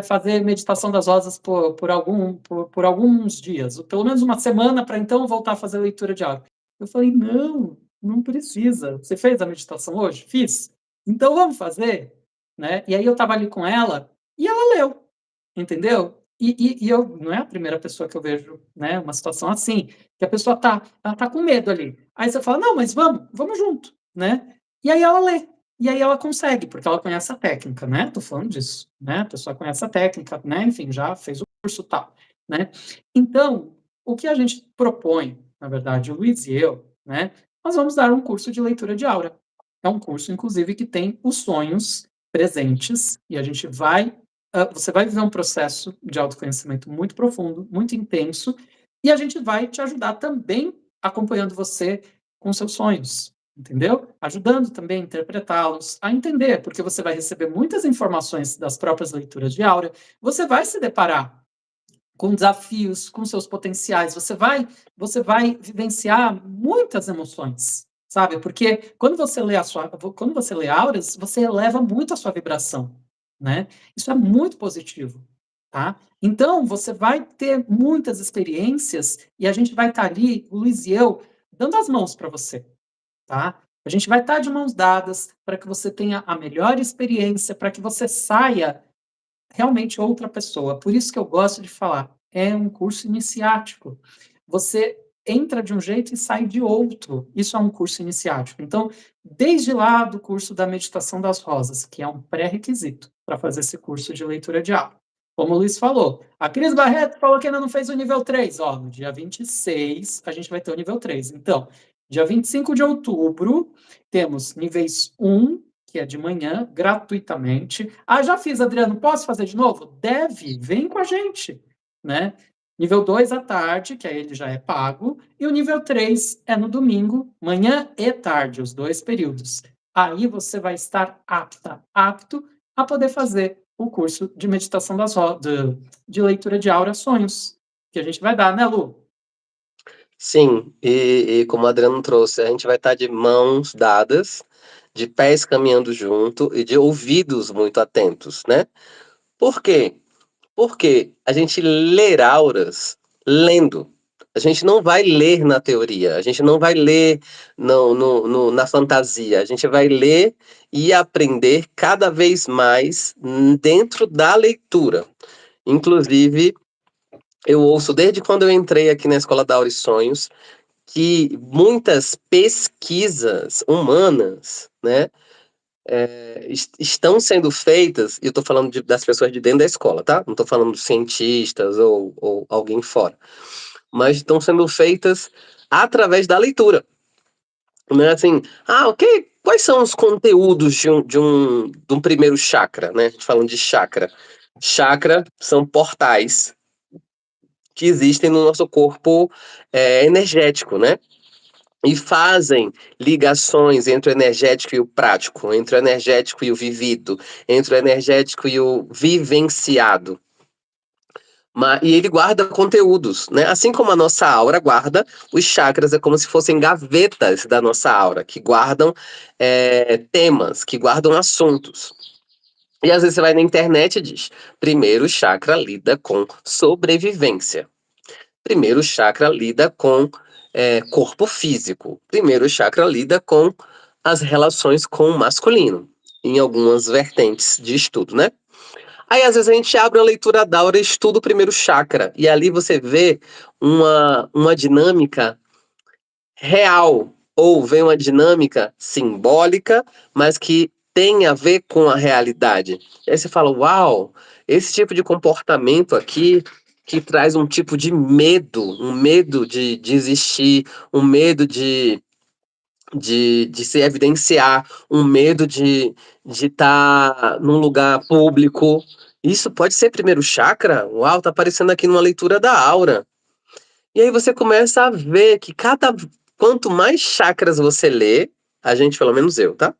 fazer meditação das rosas por alguns dias, pelo menos uma semana, para então voltar a fazer leitura de aula". Eu falei: "Não, não precisa. Você fez a meditação hoje?" "Fiz". "Então vamos fazer?", né? E aí eu estava ali com ela e ela leu. Entendeu? E eu não é a primeira pessoa que eu vejo, né, uma situação assim, que a pessoa ela tá com medo ali. Aí você fala: "Não, mas vamos junto", né. E aí ela lê, e aí ela consegue, porque ela conhece a técnica, né, tô falando disso, né, a pessoa conhece a técnica, né, enfim, já fez o curso, tal, né. Então, o que a gente propõe, na verdade, o Luiz e eu, né, nós vamos dar um curso de leitura de aura. É um curso, inclusive, que tem os sonhos presentes, e a gente vai você vai viver um processo de autoconhecimento muito profundo, muito intenso, e a gente vai te ajudar também acompanhando você com seus sonhos, entendeu? Ajudando também a interpretá-los, a entender, porque você vai receber muitas informações das próprias leituras de aura, você vai se deparar com desafios, com seus potenciais, você vai vivenciar muitas emoções, sabe? Porque quando você lê auras, você eleva muito a sua vibração, né? Isso é muito positivo, tá? Então, você vai ter muitas experiências e a gente vai estar ali, o Luiz e eu, dando as mãos para você, tá? A gente vai estar de mãos dadas para que você tenha a melhor experiência, para que você saia realmente outra pessoa. Por isso que eu gosto de falar, é um curso iniciático. Você entra de um jeito e sai de outro. Isso é um curso iniciático. Então, desde lá do curso da meditação das rosas, que é um pré-requisito para fazer esse curso de leitura de aula. Como o Luiz falou, a Cris Barreto falou que ainda não fez o nível 3. Ó, no dia 26, a gente vai ter o nível 3. Então, dia 25 de outubro, temos níveis 1, que é de manhã, gratuitamente. Ah, já fiz, Adriano, posso fazer de novo? Deve, vem com a gente, né? Nível 2 à tarde, que aí ele já é pago, e o nível 3 é no domingo, manhã e tarde, os dois períodos. Aí você vai estar apto a poder fazer o curso de meditação de leitura de aura sonhos, que a gente vai dar, né, Lu? Sim, e como o Adriano trouxe, a gente vai estar de mãos dadas, de pés caminhando junto e de ouvidos muito atentos, né? Por quê? Porque a gente ler auras lendo. A gente não vai ler na teoria, a gente não vai ler na fantasia, a gente vai ler e aprender cada vez mais dentro da leitura. Inclusive, eu ouço desde quando eu entrei aqui na Escola da Aura e Sonhos que muitas pesquisas humanas, né, estão sendo feitas, e eu estou falando das pessoas de dentro da escola, tá? Não estou falando de cientistas ou alguém fora, mas estão sendo feitas através da leitura, né? Assim, quais são os conteúdos de um primeiro chakra, né? Falando de chakra. Chakra são portais que existem no nosso corpo energético, né? E fazem ligações entre o energético e o prático, entre o energético e o vivido, entre o energético e o vivenciado. E ele guarda conteúdos, né? Assim como a nossa aura guarda, os chakras é como se fossem gavetas da nossa aura, que guardam temas, que guardam assuntos. E às vezes você vai na internet e diz: primeiro chakra lida com sobrevivência. Primeiro chakra lida com corpo físico. Primeiro chakra lida com as relações com o masculino, em algumas vertentes de estudo, né? Aí, às vezes, a gente abre a leitura d'Aura e estuda o primeiro chakra. E ali você vê uma dinâmica real. Ou vem uma dinâmica simbólica, mas que tem a ver com a realidade. E aí você fala, uau, esse tipo de comportamento aqui que traz um tipo de medo, um medo de existir, um medo de se evidenciar, um medo de estar num lugar público. Isso pode ser primeiro chakra? Uau, tá aparecendo aqui numa leitura da aura. E aí você começa a ver que quanto mais chakras você lê, a gente, pelo menos eu, tá?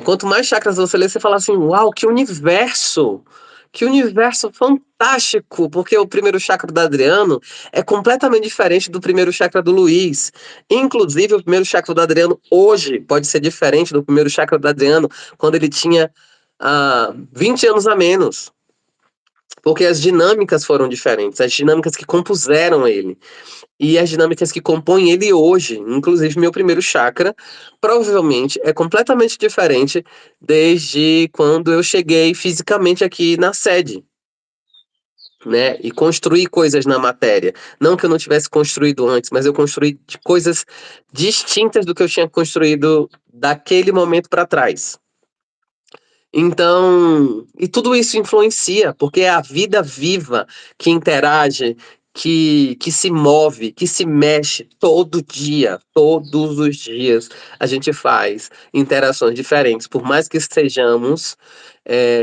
Quanto mais chakras você lê, você fala assim, uau, que universo! Que universo fantástico! Porque o primeiro chakra do Adriano é completamente diferente do primeiro chakra do Luiz. Inclusive, o primeiro chakra do Adriano hoje pode ser diferente do primeiro chakra do Adriano quando ele tinha 20 anos a menos. Porque as dinâmicas foram diferentes, as dinâmicas que compuseram ele. E as dinâmicas que compõem ele hoje, inclusive meu primeiro chakra, provavelmente é completamente diferente desde quando eu cheguei fisicamente aqui na sede, né? E construí coisas na matéria. Não que eu não tivesse construído antes, mas eu construí coisas distintas do que eu tinha construído daquele momento para trás. Então, e tudo isso influencia, porque é a vida viva que interage, que se move, que se mexe todo dia, todos os dias. A gente faz interações diferentes, por mais que estejamos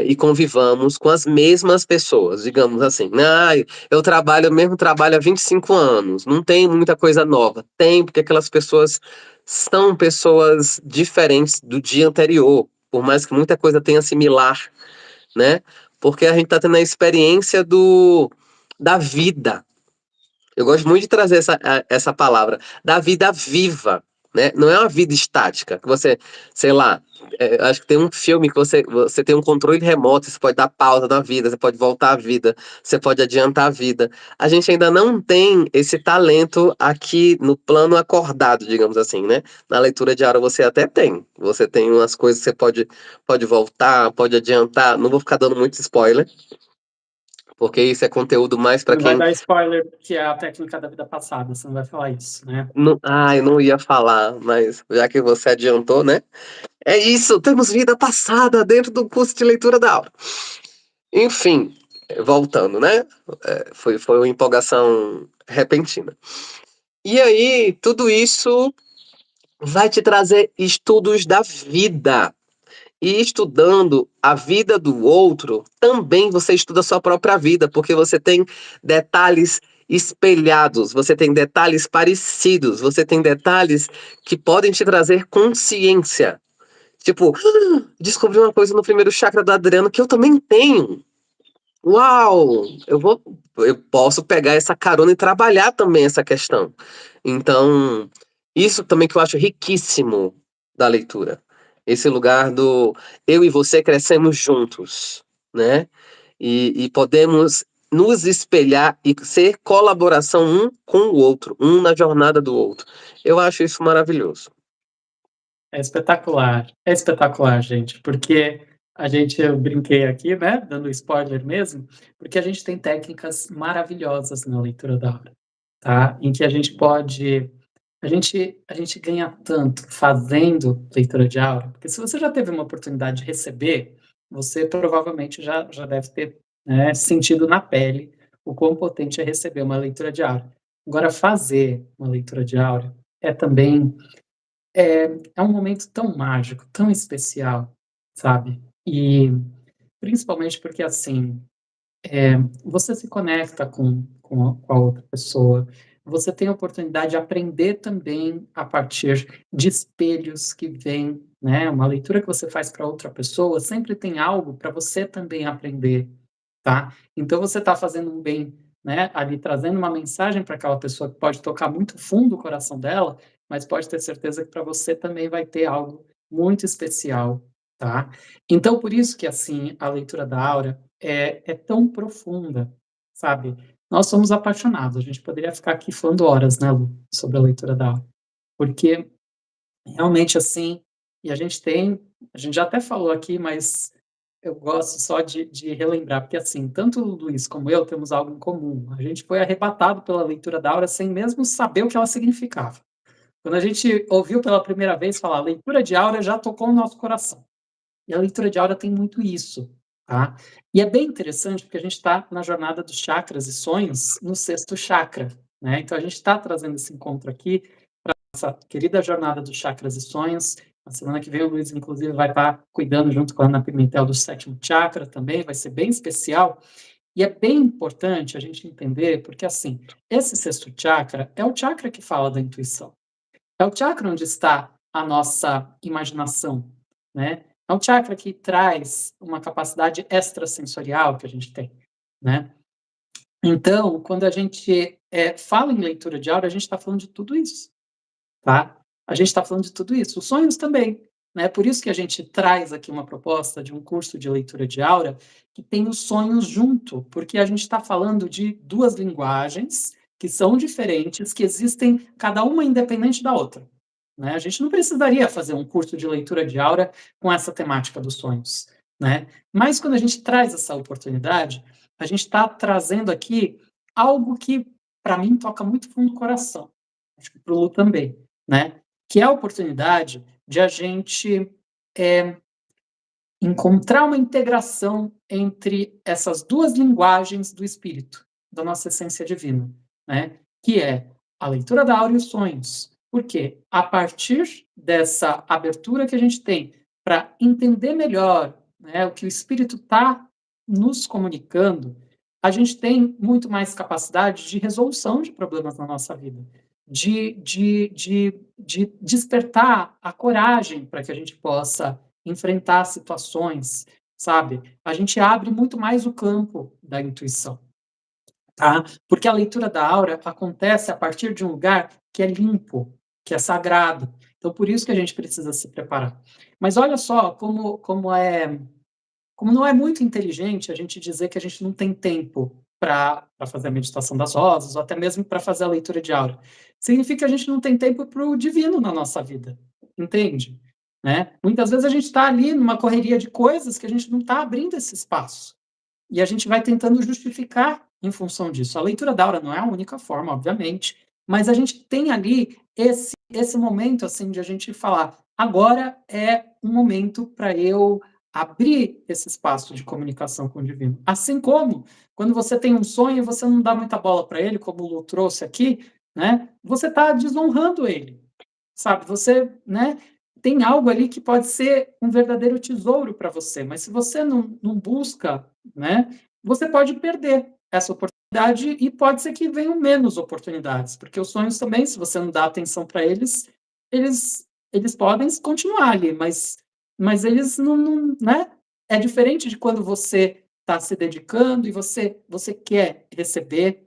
e convivamos com as mesmas pessoas, digamos assim. Ah, eu trabalho o mesmo trabalho há 25 anos, não tem muita coisa nova. Tem, porque aquelas pessoas são pessoas diferentes do dia anterior, por mais que muita coisa tenha similar, né? Porque a gente está tendo a experiência da vida. Eu gosto muito de trazer essa palavra, da vida viva, né? Não é uma vida estática, que você, sei lá, acho que tem um filme que você tem um controle remoto, você pode dar pausa na vida, você pode voltar à vida, você pode adiantar a vida. A gente ainda não tem esse talento aqui no plano acordado, digamos assim, né? Na leitura diária você até tem. Você tem umas coisas que você pode voltar, pode adiantar. Não vou ficar dando muito spoiler, porque isso é conteúdo mais para Não vai quem dar spoiler, que é a técnica da vida passada, você não vai falar isso, né? não, eu não ia falar, mas já que você adiantou, né? É isso, temos vida passada dentro do curso de leitura da aula. Enfim, voltando, né? Foi uma empolgação repentina. E aí, tudo isso vai te trazer estudos da vida. E estudando a vida do outro, também você estuda a sua própria vida, porque você tem detalhes espelhados, você tem detalhes parecidos, você tem detalhes que podem te trazer consciência. Tipo, descobri uma coisa no primeiro chakra do Adriano que eu também tenho. Uau! Eu posso pegar essa carona e trabalhar também essa questão. Então, isso também que eu acho riquíssimo da leitura. Esse lugar do eu e você crescemos juntos, né? E podemos nos espelhar e ser colaboração um com o outro, um na jornada do outro. Eu acho isso maravilhoso. É espetacular, gente, porque eu brinquei aqui, né, dando spoiler mesmo, porque a gente tem técnicas maravilhosas na leitura da aura, tá? Em que a gente ganha tanto fazendo leitura de aura, porque se você já teve uma oportunidade de receber, você provavelmente já deve ter, né, sentido na pele o quão potente é receber uma leitura de aura. Agora, fazer uma leitura de aura é também é um momento tão mágico, tão especial, sabe? E principalmente porque, assim, você se conecta com a outra pessoa, você tem a oportunidade de aprender também a partir de espelhos que vêm, né? Uma leitura que você faz para outra pessoa sempre tem algo para você também aprender, tá? Então você está fazendo um bem, né, ali trazendo uma mensagem para aquela pessoa que pode tocar muito fundo o coração dela, mas pode ter certeza que para você também vai ter algo muito especial, tá? Então por isso que, assim, a leitura da aura é tão profunda, sabe? Nós somos apaixonados, a gente poderia ficar aqui falando horas, né, Lu, sobre a leitura da aura, porque realmente, assim, e a gente já até falou aqui, mas eu gosto só de relembrar, porque assim, tanto o Luiz como eu temos algo em comum. A gente foi arrebatado pela leitura da aura sem mesmo saber o que ela significava. Quando a gente ouviu pela primeira vez falar leitura de aura, já tocou no nosso coração. E a leitura de aura tem muito isso, tá? E é bem interessante porque a gente está na jornada dos chakras e sonhos no sexto chakra, né? Então a gente está trazendo esse encontro aqui para essa querida jornada dos chakras e sonhos. Na semana que vem o Luiz, inclusive, vai estar cuidando junto com a Ana Pimentel do sétimo chakra também, vai ser bem especial. E é bem importante a gente entender, porque assim, esse sexto chakra é o chakra que fala da intuição. É o chakra onde está a nossa imaginação, né? É um chakra que traz uma capacidade extrasensorial que a gente tem, né? Então, quando a gente fala em leitura de aura, a gente está falando de tudo isso, tá? A gente está falando de tudo isso. Os sonhos também, né? Por isso que a gente traz aqui uma proposta de um curso de leitura de aura que tem os sonhos junto, porque a gente está falando de duas linguagens que são diferentes, que existem cada uma independente da outra, né? A gente não precisaria fazer um curso de leitura de aura com essa temática dos sonhos, né? Mas quando a gente traz essa oportunidade, a gente está trazendo aqui algo que, para mim, toca muito fundo do coração. Acho que para o Lu também, né? Que é a oportunidade de a gente encontrar uma integração entre essas duas linguagens do espírito, da nossa essência divina, né? Que é a leitura da aura e os sonhos. Porque a partir dessa abertura que a gente tem para entender melhor, né, o que o espírito está nos comunicando, a gente tem muito mais capacidade de resolução de problemas na nossa vida, de despertar a coragem para que a gente possa enfrentar situações, sabe? A gente abre muito mais o campo da intuição, tá? Porque a leitura da aura acontece a partir de um lugar que é limpo, que é sagrado. Então, por isso que a gente precisa se preparar. Mas olha só como não é muito inteligente a gente dizer que a gente não tem tempo para fazer a meditação das rosas, ou até mesmo para fazer a leitura de aura. Significa que a gente não tem tempo para o divino na nossa vida, entende? Né? Muitas vezes a gente está ali numa correria de coisas que a gente não está abrindo esse espaço. E a gente vai tentando justificar em função disso. A leitura da aura não é a única forma, obviamente, mas a gente tem ali esse momento assim de a gente falar, agora é um momento para eu abrir esse espaço de comunicação com o divino. Assim como quando você tem um sonho e você não dá muita bola para ele, como o Lu trouxe aqui, né? Você está desonrando ele, sabe? Você, né? Tem algo ali que pode ser um verdadeiro tesouro para você, mas se você não busca, né? Você pode perder essa oportunidade e pode ser que venham menos oportunidades, porque os sonhos também, se você não dá atenção para eles, eles podem continuar ali, mas eles não, né? É diferente de quando você está se dedicando e você quer receber,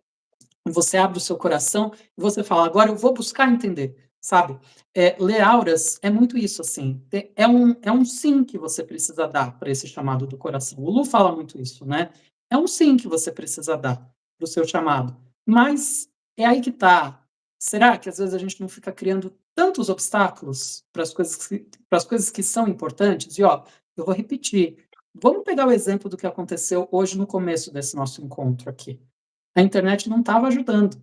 você abre o seu coração e você fala, agora eu vou buscar entender, sabe? Ler auras é muito isso, assim, é um sim que você precisa dar para esse chamado do coração. O Lu fala muito isso, né? É um sim que você precisa dar para o seu chamado. Mas é aí que está. Será que às vezes a gente não fica criando tantos obstáculos para as coisas que são importantes? E ó, eu vou repetir. Vamos pegar o exemplo do que aconteceu hoje no começo desse nosso encontro aqui. A internet não estava ajudando,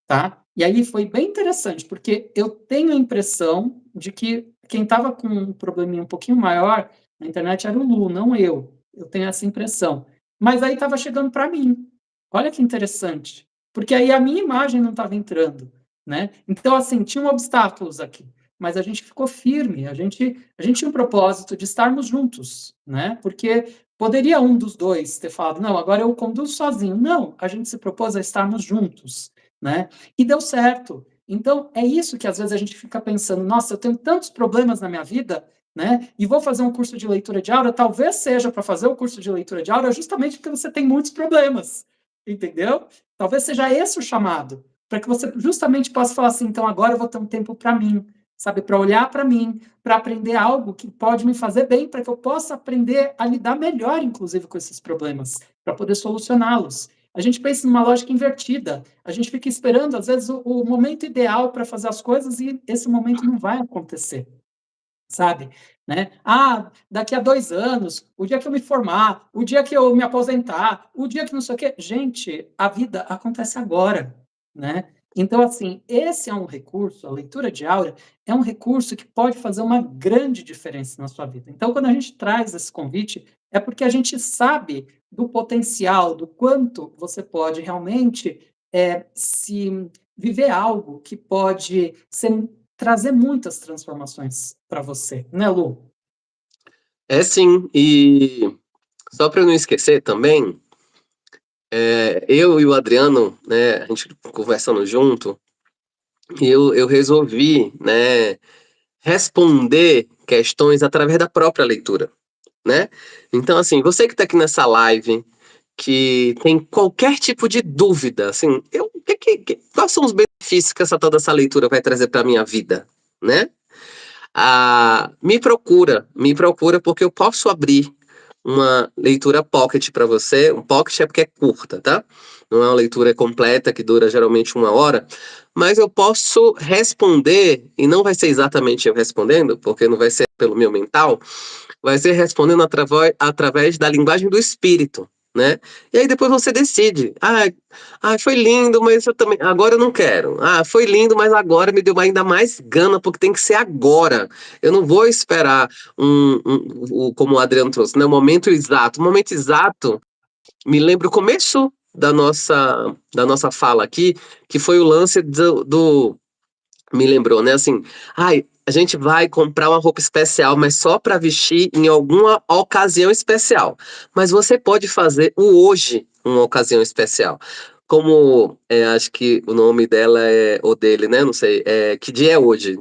tá? E aí foi bem interessante, porque eu tenho a impressão de que quem estava com um probleminha um pouquinho maior na internet era o Lu, não eu. Eu tenho essa impressão. Mas aí estava chegando para mim. Olha que interessante. Porque aí a minha imagem não estava entrando, né? Então, assim, tinham obstáculos aqui. Mas a gente ficou firme, a gente tinha um propósito de estarmos juntos, né? Porque poderia um dos dois ter falado, não, agora eu conduzo sozinho. Não, a gente se propôs a estarmos juntos, né? E deu certo. Então, é isso que às vezes a gente fica pensando, nossa, eu tenho tantos problemas na minha vida, né? E vou fazer um curso de leitura de aura, talvez seja para fazer o curso de leitura de aura justamente porque você tem muitos problemas, entendeu? Talvez seja esse o chamado, para que você justamente possa falar assim, então agora eu vou ter um tempo para mim, sabe, para olhar para mim, para aprender algo que pode me fazer bem, para que eu possa aprender a lidar melhor, inclusive, com esses problemas, para poder solucioná-los. A gente pensa numa lógica invertida. A gente fica esperando, às vezes, o momento ideal para fazer as coisas e esse momento não vai acontecer. sabe, né. "Ah, daqui a 2 anos, o dia que eu me formar, o dia que eu me aposentar, o dia que não sei o quê", gente, a vida acontece agora, né. Então, assim, esse é um recurso, a leitura de aura é um recurso que pode fazer uma grande diferença na sua vida. Então, quando a gente traz esse convite, é porque a gente sabe do potencial, do quanto você pode realmente, se viver algo que pode ser trazer muitas transformações para você, né, Lu? É sim, e só para eu não esquecer também, eu e o Adriano, né, a gente conversando junto, eu resolvi, né, responder questões através da própria leitura, né. Então, assim, você que está aqui nessa live, que tem qualquer tipo de dúvida, assim, eu quais são os benefícios que essa toda essa leitura vai trazer para minha vida, né. Me procura porque eu posso abrir uma leitura pocket para você. Um pocket é porque é curta, tá? Não é uma leitura completa que dura geralmente 1 hora, mas eu posso responder, e não vai ser exatamente eu respondendo, porque não vai ser pelo meu mental, vai ser respondendo através da linguagem do espírito, né? E aí depois você decide. Foi lindo, mas eu também. Agora eu não quero. Ah, foi lindo, mas agora me deu ainda mais gana, porque tem que ser agora. Eu não vou esperar como o Adriano trouxe, né? O momento exato. O momento exato me lembra o começo da nossa fala aqui, que foi o lance me lembrou, né? Assim, a gente vai comprar uma roupa especial, mas só para vestir em alguma ocasião especial. Mas você pode fazer o hoje uma ocasião especial. Como acho que o nome dela é, ou dele, né? Não sei. Que dia é hoje?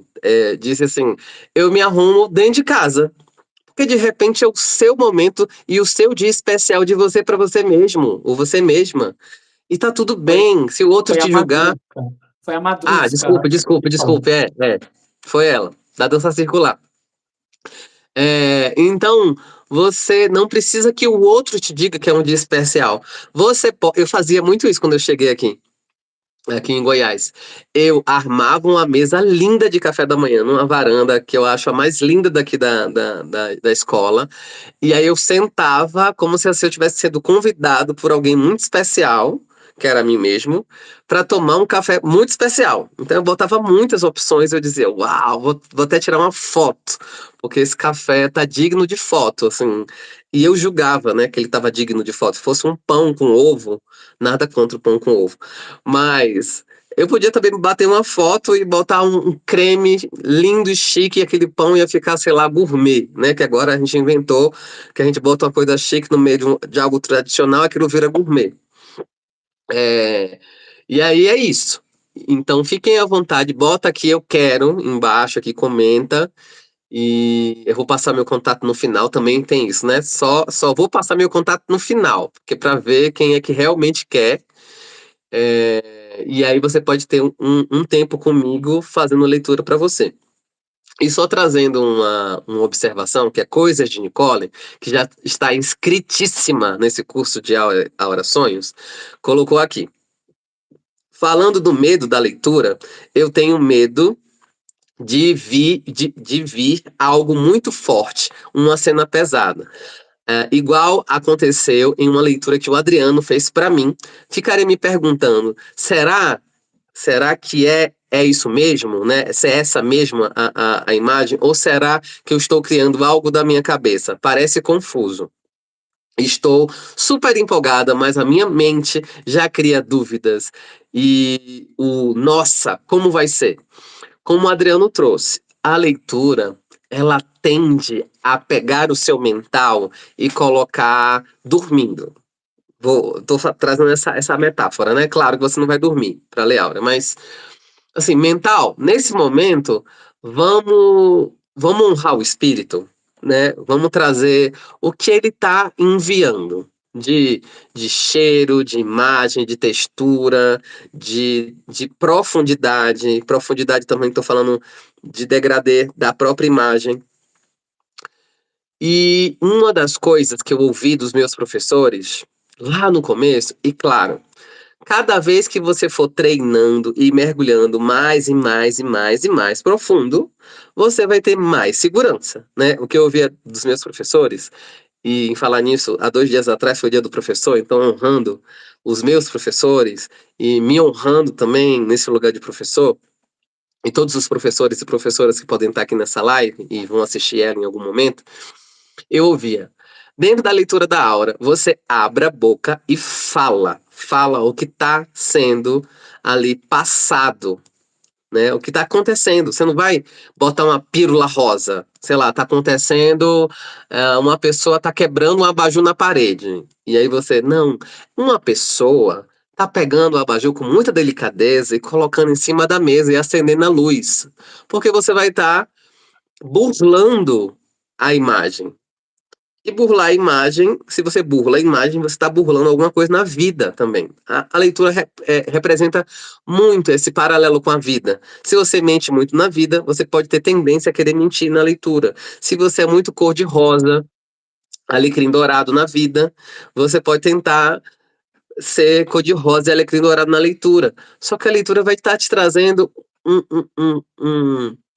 Disse assim: eu me arrumo dentro de casa. Porque de repente é o seu momento e o seu dia especial de você para você mesmo, ou você mesma. E tá tudo Foi bem. Se o outro foi a te julgar. Madrusca, foi a Madrusca Desculpa, que eu desculpa, tô falando. desculpa. Foi ela, da dança circular. Então, você não precisa que o outro te diga que é um dia especial. Eu fazia muito isso quando eu cheguei aqui em Goiás. Eu armava uma mesa linda de café da manhã, numa varanda que eu acho a mais linda daqui da escola. E aí eu sentava como se eu tivesse sido convidado por alguém muito especial, que era mim mesmo, para tomar um café muito especial. Então eu botava muitas opções, eu dizia, uau, vou até tirar uma foto, porque esse café tá digno de foto, assim. E eu julgava, né, que ele estava digno de foto. Se fosse um pão com ovo, nada contra o pão com ovo. Mas eu podia também bater uma foto e botar um creme lindo e chique, e aquele pão ia ficar, sei lá, gourmet, né? Que agora a gente inventou que a gente bota uma coisa chique no meio de algo tradicional, aquilo vira gourmet. É, e aí é isso. Então fiquem à vontade, bota aqui eu quero embaixo, aqui comenta. E eu vou passar meu contato no final, também tem isso, né? Só vou passar meu contato no final, porque para ver quem é que realmente quer. E aí você pode ter um tempo comigo fazendo leitura para você. E só trazendo uma observação, que é Coisas de Nicole, que já está inscritíssima nesse curso de Aura Sonhos, colocou aqui. Falando do medo da leitura, eu tenho medo de vir algo muito forte, uma cena pesada. Igual aconteceu em uma leitura que o Adriano fez para mim. Ficarei me perguntando: será que é isso mesmo, né? Se é essa mesma a imagem? Ou será que eu estou criando algo da minha cabeça? Parece confuso. Estou super empolgada, mas a minha mente já cria dúvidas. E nossa, como vai ser? Como o Adriano trouxe, a leitura, ela tende a pegar o seu mental e colocar dormindo. Tô trazendo essa metáfora, né? Claro que você não vai dormir para ler Aura, mas assim, mental, nesse momento, vamos honrar o espírito, né? Vamos trazer o que ele está enviando de cheiro, de imagem, de textura, de profundidade. Profundidade também estou falando de degradê da própria imagem. E uma das coisas que eu ouvi dos meus professores lá no começo, e claro, Cada vez que você for treinando e mergulhando mais e mais e mais e mais profundo, você vai ter mais segurança, né? O que eu ouvia dos meus professores, e em falar nisso, há 2 dias atrás foi o dia do professor, então honrando os meus professores e me honrando também nesse lugar de professor, e todos os professores e professoras que podem estar aqui nessa live e vão assistir ela em algum momento, eu ouvia. Dentro da leitura da aura, você abre a boca e fala. Fala o que está sendo ali passado, né? O que está acontecendo. Você não vai botar uma pílula rosa. Sei lá, está acontecendo, uma pessoa está quebrando um abajur na parede. E aí você, não, uma pessoa está pegando o abajur com muita delicadeza e colocando em cima da mesa e acendendo a luz. Porque você vai estar burlando a imagem. E burlar a imagem, se você burla a imagem, você está burlando alguma coisa na vida também. A leitura representa muito esse paralelo com a vida. Se você mente muito na vida, você pode ter tendência a querer mentir na leitura. Se você é muito cor-de-rosa, alecrim dourado na vida, você pode tentar ser cor-de-rosa e alecrim dourado na leitura. Só que a leitura vai estar te trazendo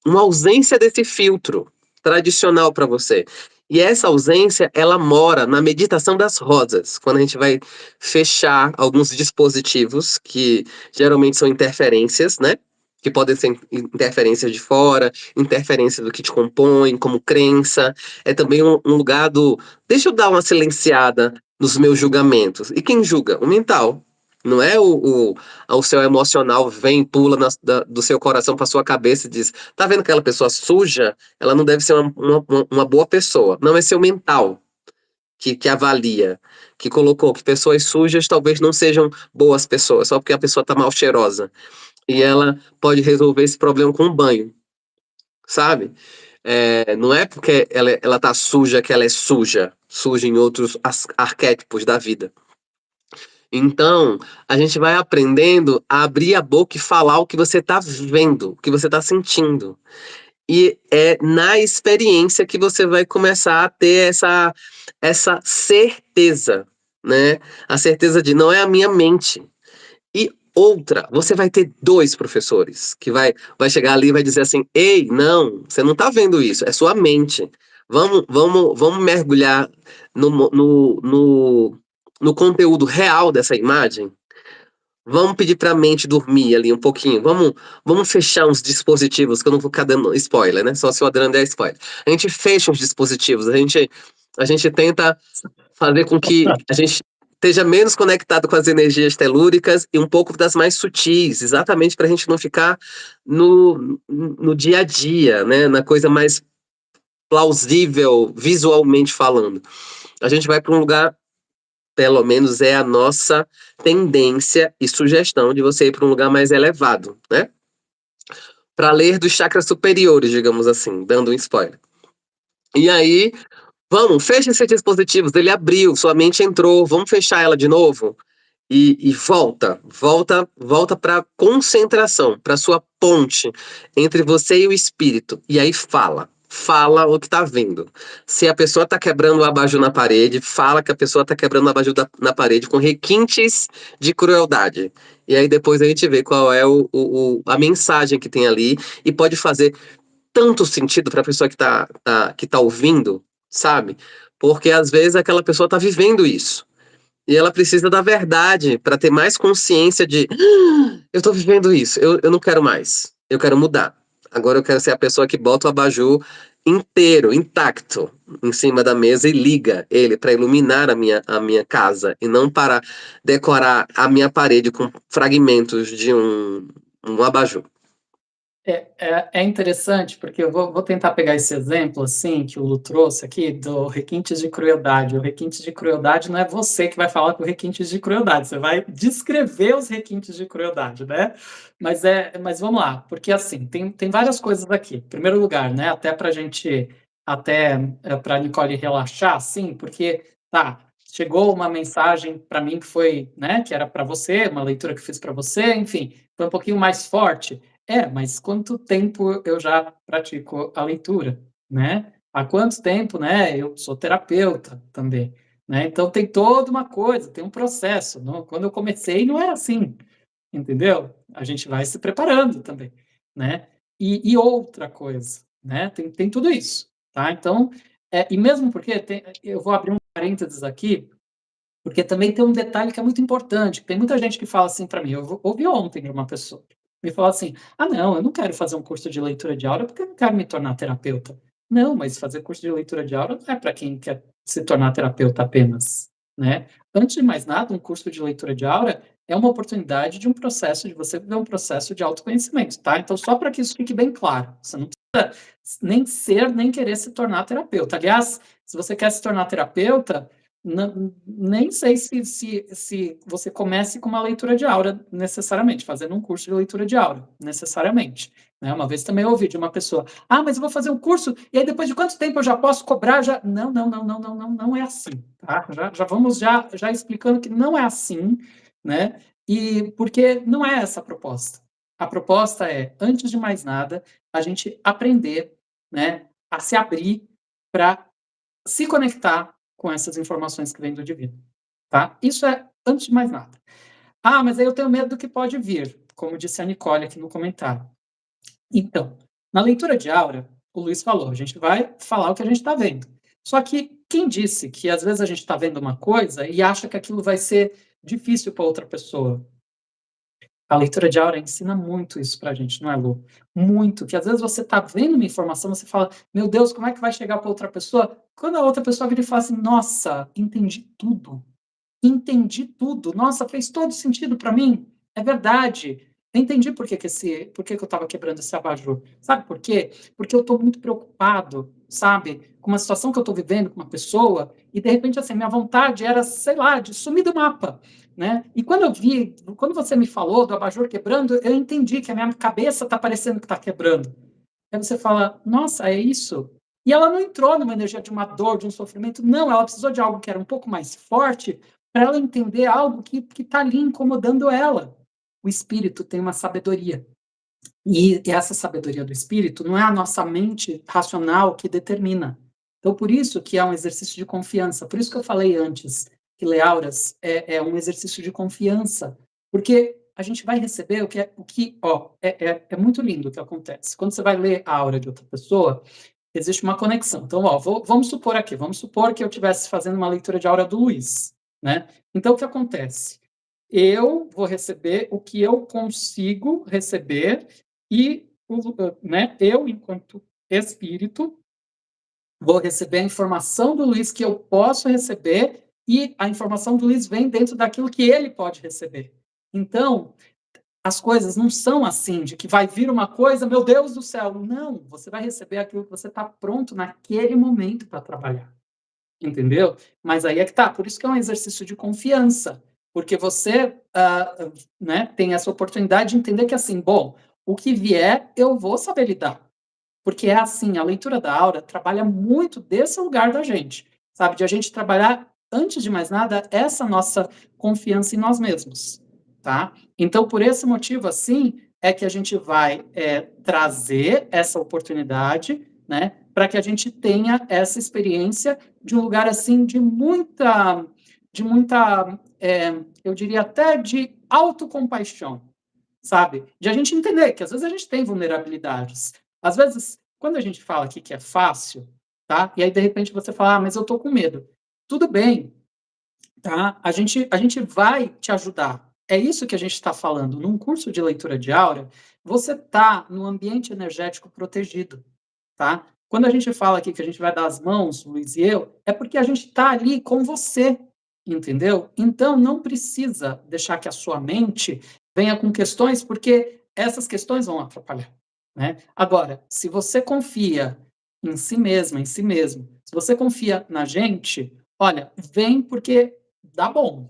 uma ausência desse filtro tradicional para você. E essa ausência, ela mora na meditação das rosas, quando a gente vai fechar alguns dispositivos que geralmente são interferências, né? Que podem ser interferências de fora, interferência do que te compõe, como crença. É também um lugar do. Deixa eu dar uma silenciada nos meus julgamentos. E quem julga? O mental. Não é o seu emocional vem, pula do seu coração para sua cabeça e diz: tá vendo aquela pessoa suja? Ela não deve ser uma boa pessoa. Não, é seu mental que avalia, que colocou que pessoas sujas talvez não sejam boas pessoas, só porque a pessoa tá mal cheirosa. E ela pode resolver esse problema com um banho, sabe? Não é porque ela tá suja que ela é suja, suja em outros arquétipos da vida. Então, a gente vai aprendendo a abrir a boca e falar o que você está vendo, o que você está sentindo. E é na experiência que você vai começar a ter essa certeza, né? A certeza de não é a minha mente. E outra, você vai ter dois professores que vai chegar ali e vai dizer assim: ei, não, você não está vendo isso, é sua mente. Vamos mergulhar no, no, no, no conteúdo real dessa imagem. Vamos pedir para a mente dormir ali um pouquinho. Vamos fechar uns dispositivos, que eu não vou ficar dando spoiler, né? Só se o Adriano der spoiler. A gente fecha uns dispositivos, a gente tenta fazer com que a gente esteja menos conectado com as energias telúricas e um pouco das mais sutis, exatamente para a gente não ficar no dia a dia, né? Na coisa mais plausível, visualmente falando. A gente vai para um lugar, pelo menos é a nossa tendência e sugestão de você ir para um lugar mais elevado, né? Para ler dos chakras superiores, digamos assim, dando um spoiler. E aí, vamos, fecha esses dispositivos. Ele abriu, sua mente entrou, vamos fechar ela de novo? E volta para concentração, para sua ponte entre você e o espírito. E aí fala o que tá vendo. Se a pessoa tá quebrando o abajur na parede, fala que a pessoa tá quebrando o abajur na parede com requintes de crueldade. E aí depois a gente vê qual é a mensagem que tem ali e pode fazer tanto sentido para a pessoa que tá ouvindo, sabe? Porque às vezes aquela pessoa tá vivendo isso. E ela precisa da verdade para ter mais consciência de: eu tô vivendo isso, eu não quero mais, eu quero mudar. Agora eu quero ser a pessoa que bota o abajur inteiro, intacto, em cima da mesa e liga ele para iluminar a minha casa e não para decorar a minha parede com fragmentos de um abajur. É interessante, porque eu vou tentar pegar esse exemplo, assim, que o Lu trouxe aqui, do requintes de crueldade. O requinte de crueldade não é você que vai falar com requintes de crueldade, você vai descrever os requintes de crueldade, né? Mas vamos lá, porque assim, tem várias coisas aqui. Em primeiro lugar, né, até para a gente, até para a Nicole relaxar, assim, porque, tá, chegou uma mensagem para mim que foi, né, que era para você, uma leitura que fiz para você, enfim, foi um pouquinho mais forte. Mas quanto tempo eu já pratico a leitura, né? Há quanto tempo, né? Eu sou terapeuta também. né? Então tem toda uma coisa, tem um processo. Quando eu comecei não era assim, entendeu? A gente vai se preparando também, né? E outra coisa, né? Tem tudo isso, tá? Então, e mesmo porque eu vou abrir um parênteses aqui, porque também tem um detalhe que é muito importante. Tem muita gente que fala assim para mim. Eu ouvi ontem de uma pessoa me falar assim: "Ah, não, eu não quero fazer um curso de leitura de aura porque eu não quero me tornar terapeuta". Não, mas fazer curso de leitura de aura não é para quem quer se tornar terapeuta apenas, né? Antes de mais nada, um curso de leitura de aura é uma oportunidade de um processo, de você viver um processo de autoconhecimento, tá? Então, só para que isso fique bem claro, você não precisa nem ser, nem querer se tornar terapeuta. Aliás, se você quer se tornar terapeuta, nem sei se você comece com uma leitura de aura necessariamente, fazendo um curso de leitura de aura, necessariamente. Né? Uma vez também eu ouvi de uma pessoa: "Ah, mas eu vou fazer um curso, e aí depois de quanto tempo eu já posso cobrar?" Já... Não, não, não, não, não, não, não é assim. Tá? Já vamos já explicando que não é assim, né? E porque não é essa a proposta. A proposta é, antes de mais nada, a gente aprender, né, a se abrir para se conectar com essas informações que vêm do divino, tá? Isso é antes de mais nada. Ah, mas aí eu tenho medo do que pode vir, como disse a Nicole aqui no comentário. Então, na leitura de aura, o Luiz falou, a gente vai falar o que a gente está vendo. Só que quem disse que às vezes a gente está vendo uma coisa e acha que aquilo vai ser difícil para outra pessoa? A leitura de aura ensina muito isso pra gente, não é, Lu? Muito, que às vezes você tá vendo uma informação, você fala: "Meu Deus, como é que vai chegar para outra pessoa?" Quando a outra pessoa vira e fala assim: "Nossa, entendi tudo. Entendi tudo. Nossa, fez todo sentido para mim. É verdade. Eu entendi por que que eu estava quebrando esse abajur. Sabe por quê? Porque eu estou muito preocupado, sabe, com uma situação que eu estou vivendo com uma pessoa e de repente assim, minha vontade era, sei lá, de sumir do mapa, né? E quando você me falou do abajur quebrando, eu entendi que a minha cabeça está parecendo que está quebrando. Aí você fala: "Nossa, é isso?" E ela não entrou numa energia de uma dor, de um sofrimento, não, ela precisou de algo que era um pouco mais forte para ela entender algo que está ali incomodando ela. O espírito tem uma sabedoria. E essa sabedoria do espírito não é a nossa mente racional que determina. Então, por isso que é um exercício de confiança. Por isso que eu falei antes que ler auras é um exercício de confiança. Porque a gente vai receber é muito lindo o que acontece. Quando você vai ler a aura de outra pessoa, existe uma conexão. Então, vamos supor que eu estivesse fazendo uma leitura de aura do Luiz, né? Então, o que acontece? Eu vou receber o que eu consigo receber e, né, eu, enquanto espírito, vou receber a informação do Luiz que eu posso receber e a informação do Luiz vem dentro daquilo que ele pode receber. Então, as coisas não são assim, de que vai vir uma coisa, meu Deus do céu. Não, você vai receber aquilo que você está pronto naquele momento para trabalhar. Entendeu? Mas aí é que tá, por isso que é um exercício de confiança, porque você, né, tem essa oportunidade de entender que assim, bom, o que vier eu vou saber lidar, porque é assim, a leitura da aura trabalha muito desse lugar da gente, sabe, de a gente trabalhar, antes de mais nada, essa nossa confiança em nós mesmos, tá? Então, por esse motivo, assim, é que a gente vai trazer essa oportunidade, né, para que a gente tenha essa experiência de um lugar assim de muita, eu diria até de autocompaixão, sabe? De a gente entender que às vezes a gente tem vulnerabilidades. Às vezes, quando a gente fala aqui que é fácil, tá? E aí de repente você fala: "Ah, mas eu tô com medo". Tudo bem, tá? A gente vai te ajudar. É isso que a gente está falando. Num curso de leitura de aura, você tá num ambiente energético protegido, tá? Quando a gente fala aqui que a gente vai dar as mãos, Luiz e eu, é porque a gente está ali com você, entendeu? Então, não precisa deixar que a sua mente venha com questões, porque essas questões vão atrapalhar, né? Agora, se você confia em si mesma, em si mesmo, se você confia na gente, olha, vem porque dá bom,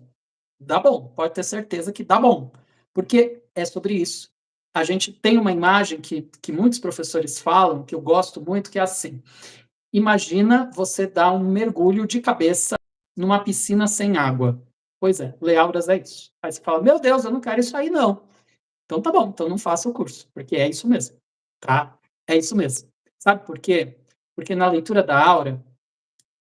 pode ter certeza que dá bom, porque é sobre isso. A gente tem uma imagem que muitos professores falam, que eu gosto muito, que é assim: imagina você dar um mergulho de cabeça numa piscina sem água. Pois é, ler auras é isso. Aí você fala: "Meu Deus, eu não quero isso aí não". Então tá bom, então não faça o curso, porque é isso mesmo, tá? É isso mesmo. Sabe por quê? Porque na leitura da aura,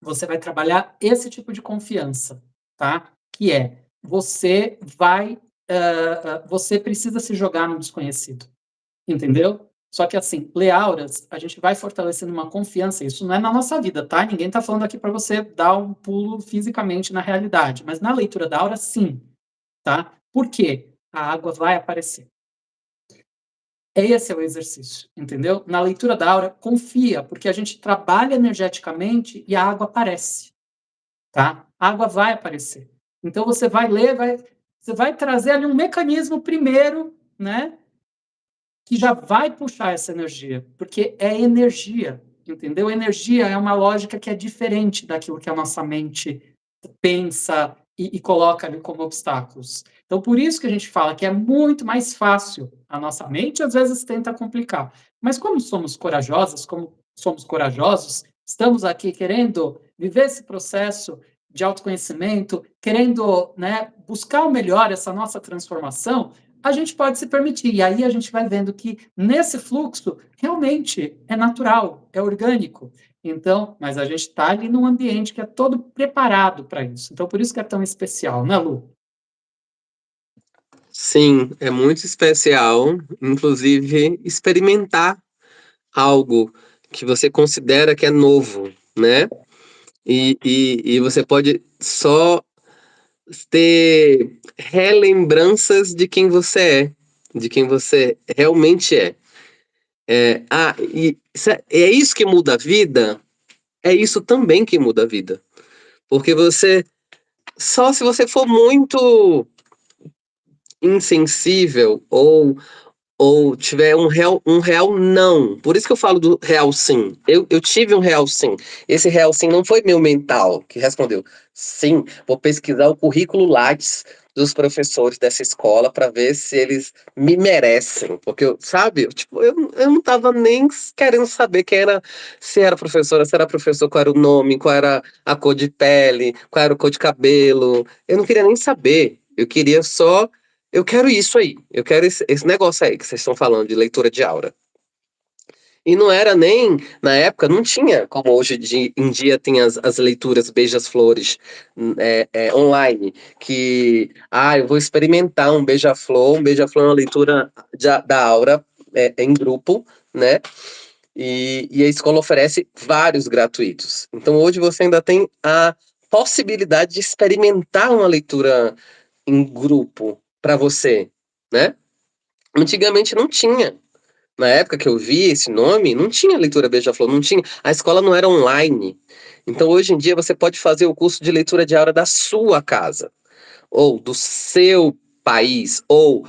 você vai trabalhar esse tipo de confiança, tá? Que é, você vai, você precisa se jogar no desconhecido, entendeu? Só que assim, ler auras, a gente vai fortalecendo uma confiança, isso não é na nossa vida, tá? Ninguém tá falando aqui para você dar um pulo fisicamente na realidade, mas na leitura da aura, sim, tá? Por quê? A água vai aparecer. Esse é o exercício, entendeu? Na leitura da aura, confia, porque a gente trabalha energeticamente e a água aparece, tá? A água vai aparecer. Então você vai ler, você vai trazer ali um mecanismo primeiro, né? Que já vai puxar essa energia, porque é energia, entendeu? Energia é uma lógica que é diferente daquilo que a nossa mente pensa e coloca ali como obstáculos. Então, por isso que a gente fala que é muito mais fácil. A nossa mente, às vezes, tenta complicar. Mas como somos corajosas, como somos corajosos, estamos aqui querendo viver esse processo de autoconhecimento, querendo, né, buscar o melhor, essa nossa transformação, a gente pode se permitir. E aí a gente vai vendo que nesse fluxo realmente é natural, é orgânico. Então, mas a gente está ali num ambiente que é todo preparado para isso. Então, por isso que é tão especial, né, Lu? Sim, é muito especial, inclusive experimentar algo que você considera que é novo, né? E você pode só ter relembranças de quem você de quem você realmente é. É isso que muda a vida? É isso também que muda a vida. Porque só se você for muito insensível ou tiver um real não. Por isso que eu falo do real sim. Eu tive um real sim. Esse real sim não foi meu mental que respondeu. Sim, vou pesquisar o currículo Lattes dos professores dessa escola para ver se eles me merecem. Porque, sabe, tipo, eu não tava nem querendo saber quem era, se era professora, se era professor, qual era o nome, qual era a cor de pele, qual era a cor de cabelo. Eu não queria nem saber. Eu queria só eu quero isso aí. Eu quero esse negócio aí que vocês estão falando de leitura de aura. E não era nem, na época, não tinha, como hoje em dia tem as leituras Beijas-Flores online, que, eu vou experimentar um beija-flor é uma leitura da aura em grupo, né? E a escola oferece vários gratuitos. Então hoje você ainda tem a possibilidade de experimentar uma leitura em grupo para você, né? Antigamente não tinha. Na época que eu vi esse nome, não tinha leitura Beija-Flor, não tinha. A escola não era online. Então hoje em dia você pode fazer o curso de leitura de aura da sua casa, ou do seu país, ou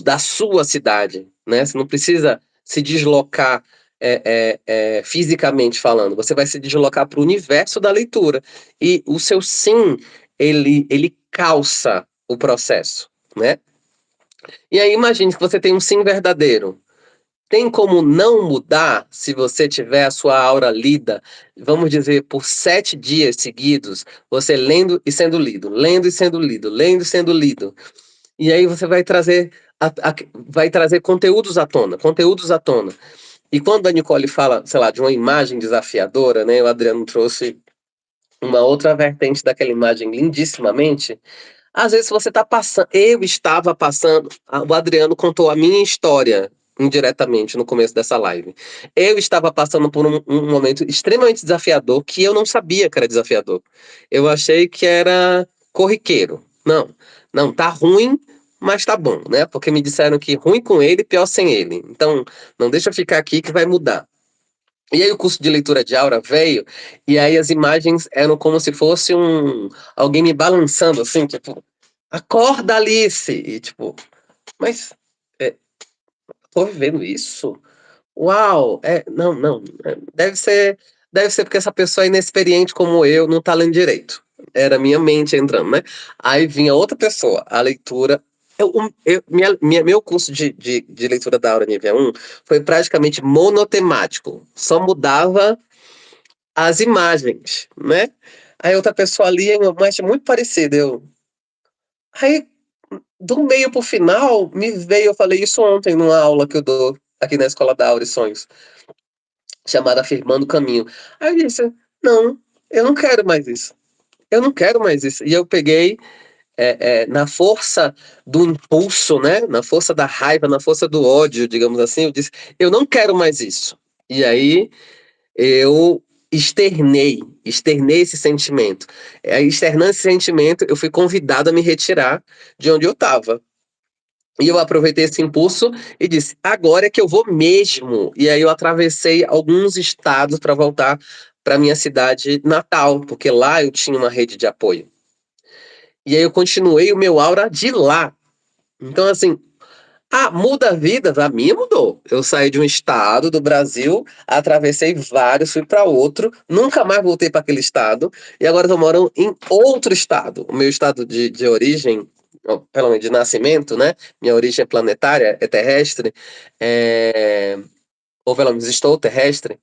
da sua cidade, né? Você não precisa se deslocar fisicamente falando. Você vai se deslocar para o universo da leitura. E o seu sim, ele calça o processo, né? E aí imagine que você tem um sim verdadeiro. Tem como não mudar se você tiver a sua aura lida, vamos dizer, por 7 dias seguidos, você lendo e sendo lido, lendo e sendo lido, lendo e sendo lido. E aí você vai trazer, vai trazer conteúdos à tona, conteúdos à tona. E quando a Nicole fala, sei lá, de uma imagem desafiadora, né? O Adriano trouxe uma outra vertente daquela imagem lindissimamente. Às vezes você está passando, eu estava passando, o Adriano contou a minha história indiretamente no começo dessa live. Eu estava passando por um momento extremamente desafiador que eu não sabia que era desafiador. Eu achei que era corriqueiro. Não, não, tá ruim, mas tá bom, né? Porque me disseram que ruim com ele, pior sem ele. Então, não deixa eu ficar aqui que vai mudar. E aí o curso de leitura de aura veio, e aí as imagens eram como se fosse alguém me balançando, assim, tipo, acorda, Alice! E tipo, mas é, tô vivendo isso? Uau! Não, não. Deve ser porque essa pessoa é inexperiente como eu, não tá lendo direito. Era minha mente entrando, né? Aí vinha outra pessoa, a leitura. Meu curso de leitura da aura nível 1 foi praticamente monotemático. Só mudava as imagens, né? Aí outra pessoa ali, mas muito parecida. Aí, do meio pro final, me veio, eu falei isso ontem numa aula que eu dou aqui na Escola da Aura e Sonhos, chamada Afirmando o Caminho. Aí eu disse, não, eu não quero mais isso. Eu não quero mais isso. E eu peguei, na força do impulso, né? Na força da raiva, na força do ódio, digamos assim, eu disse, eu não quero mais isso. E aí eu externei esse sentimento. Externando esse sentimento, eu fui convidado a me retirar de onde eu estava. E eu aproveitei esse impulso e disse: agora é que eu vou mesmo. E aí eu atravessei alguns estados para voltar para minha cidade natal, porque lá eu tinha uma rede de apoio. E aí eu continuei o meu aura de lá. Então, assim, muda vidas? A minha mudou. Eu saí de um estado do Brasil, atravessei vários, fui para outro, nunca mais voltei para aquele estado, e agora eu moro em outro estado. O meu estado de origem, pelo menos de nascimento, né? Minha origem é planetária, é terrestre, ou pelo menos estou terrestre.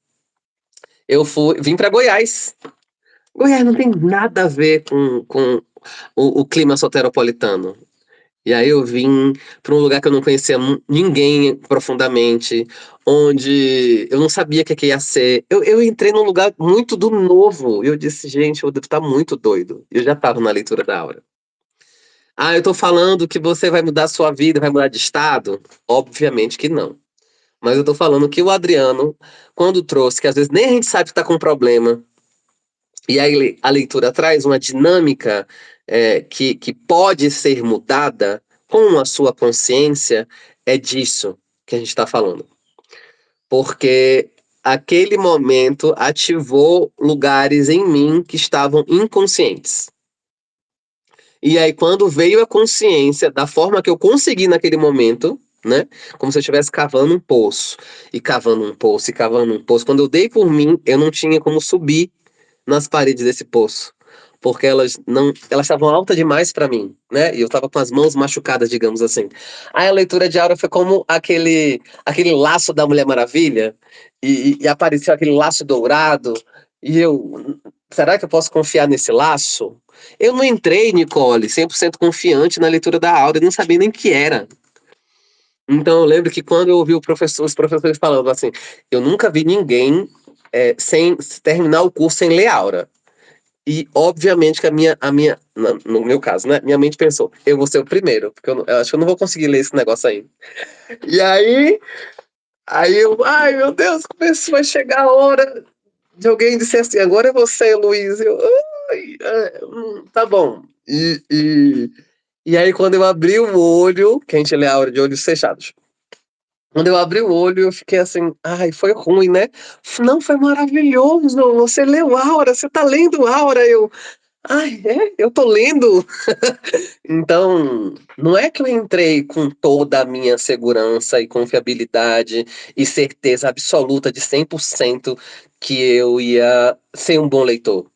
Vim para Goiás. Goiás não tem nada a ver com o clima soteropolitano. E aí eu vim para um lugar que eu não conhecia ninguém profundamente, onde eu não sabia o que ia ser. Eu entrei num lugar muito do novo. E eu disse, gente, eu devo estar muito doido. Eu já estava na leitura da aura. Eu tô falando que você vai mudar a sua vida, vai mudar de estado? Obviamente que não. Mas eu tô falando que o Adriano, quando trouxe, que às vezes nem a gente sabe que tá com problema, e aí a leitura traz uma dinâmica que pode ser mudada com a sua consciência, é disso que a gente está falando. Porque aquele momento ativou lugares em mim que estavam inconscientes. E aí, quando veio a consciência da forma que eu consegui naquele momento, né? Como se eu estivesse cavando um poço, e cavando um poço, e cavando um poço. Quando eu dei por mim, eu não tinha como subir nas paredes desse poço, porque elas estavam altas demais para mim, né? E eu tava com as mãos machucadas, digamos assim. Aí a leitura de aura foi como aquele laço da Mulher Maravilha e apareceu aquele laço dourado e será que eu posso confiar nesse laço? Eu não entrei, Nicole, 100% confiante na leitura da aura, eu não sabia nem o que era. Então eu lembro que quando eu ouvi os professores falando assim, eu nunca vi ninguém sem terminar o curso sem ler aura. E, obviamente, que no meu caso, né? Minha mente pensou, eu vou ser o primeiro, porque eu acho que eu não vou conseguir ler esse negócio aí. E ai meu Deus, começou a chegar a hora de alguém dizer assim, agora é você, Luiz. Tá bom. E aí, quando eu abri o olho, que a gente lê a hora de olhos fechados. Quando eu abri o olho, eu fiquei assim, ai, foi ruim, né? Não, foi maravilhoso. Você leu Aura, você tá lendo Aura. Ai, eu tô lendo. Então, não é que eu entrei com toda a minha segurança e confiabilidade e certeza absoluta de 100% que eu ia ser um bom leitor.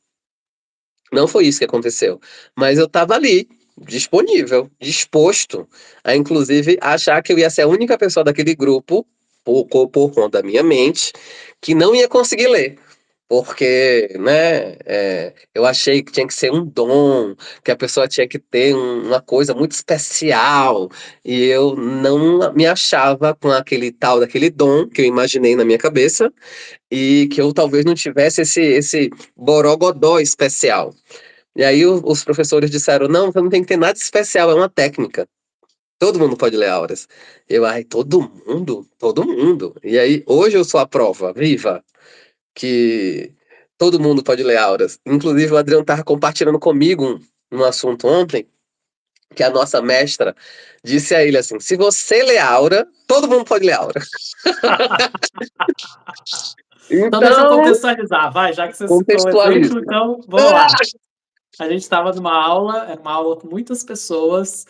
Não foi isso que aconteceu. Mas eu tava ali, disponível, disposto a, inclusive, achar que eu ia ser a única pessoa daquele grupo, por conta da minha mente, que não ia conseguir ler. Porque, né, eu achei que tinha que ser um dom, que a pessoa tinha que ter uma coisa muito especial, e eu não me achava com aquele tal daquele dom que eu imaginei na minha cabeça, e que eu talvez não tivesse esse borogodó especial. E aí os professores disseram, não, você não tem que ter nada especial, é uma técnica. Todo mundo pode ler auras. Todo mundo? Todo mundo. E aí, hoje eu sou a prova viva que todo mundo pode ler auras. Inclusive, o Adriano estava compartilhando comigo um assunto ontem, que a nossa mestra disse a ele assim: se você lê aura, todo mundo pode ler aura. Então, deixa eu Então, contextualizar, vai, já que você citou o contextualize. exemplo, então vamos lá. A gente estava numa aula, era uma aula com muitas pessoas,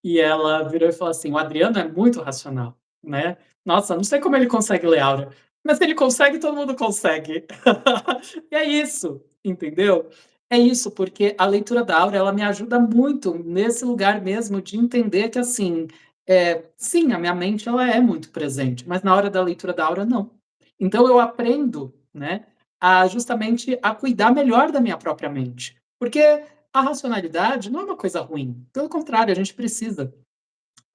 e ela virou e falou assim: o Adriano é muito racional, né? Nossa, não sei como ele consegue ler aura, mas se ele consegue, todo mundo consegue. E é isso, entendeu? É isso, porque a leitura da aura, ela me ajuda muito nesse lugar mesmo de entender que, assim, sim, a minha mente, ela é muito presente, mas na hora da leitura da aura, não. Então eu aprendo, né, justamente a cuidar melhor da minha própria mente. Porque a racionalidade não é uma coisa ruim. Pelo contrário, a gente precisa.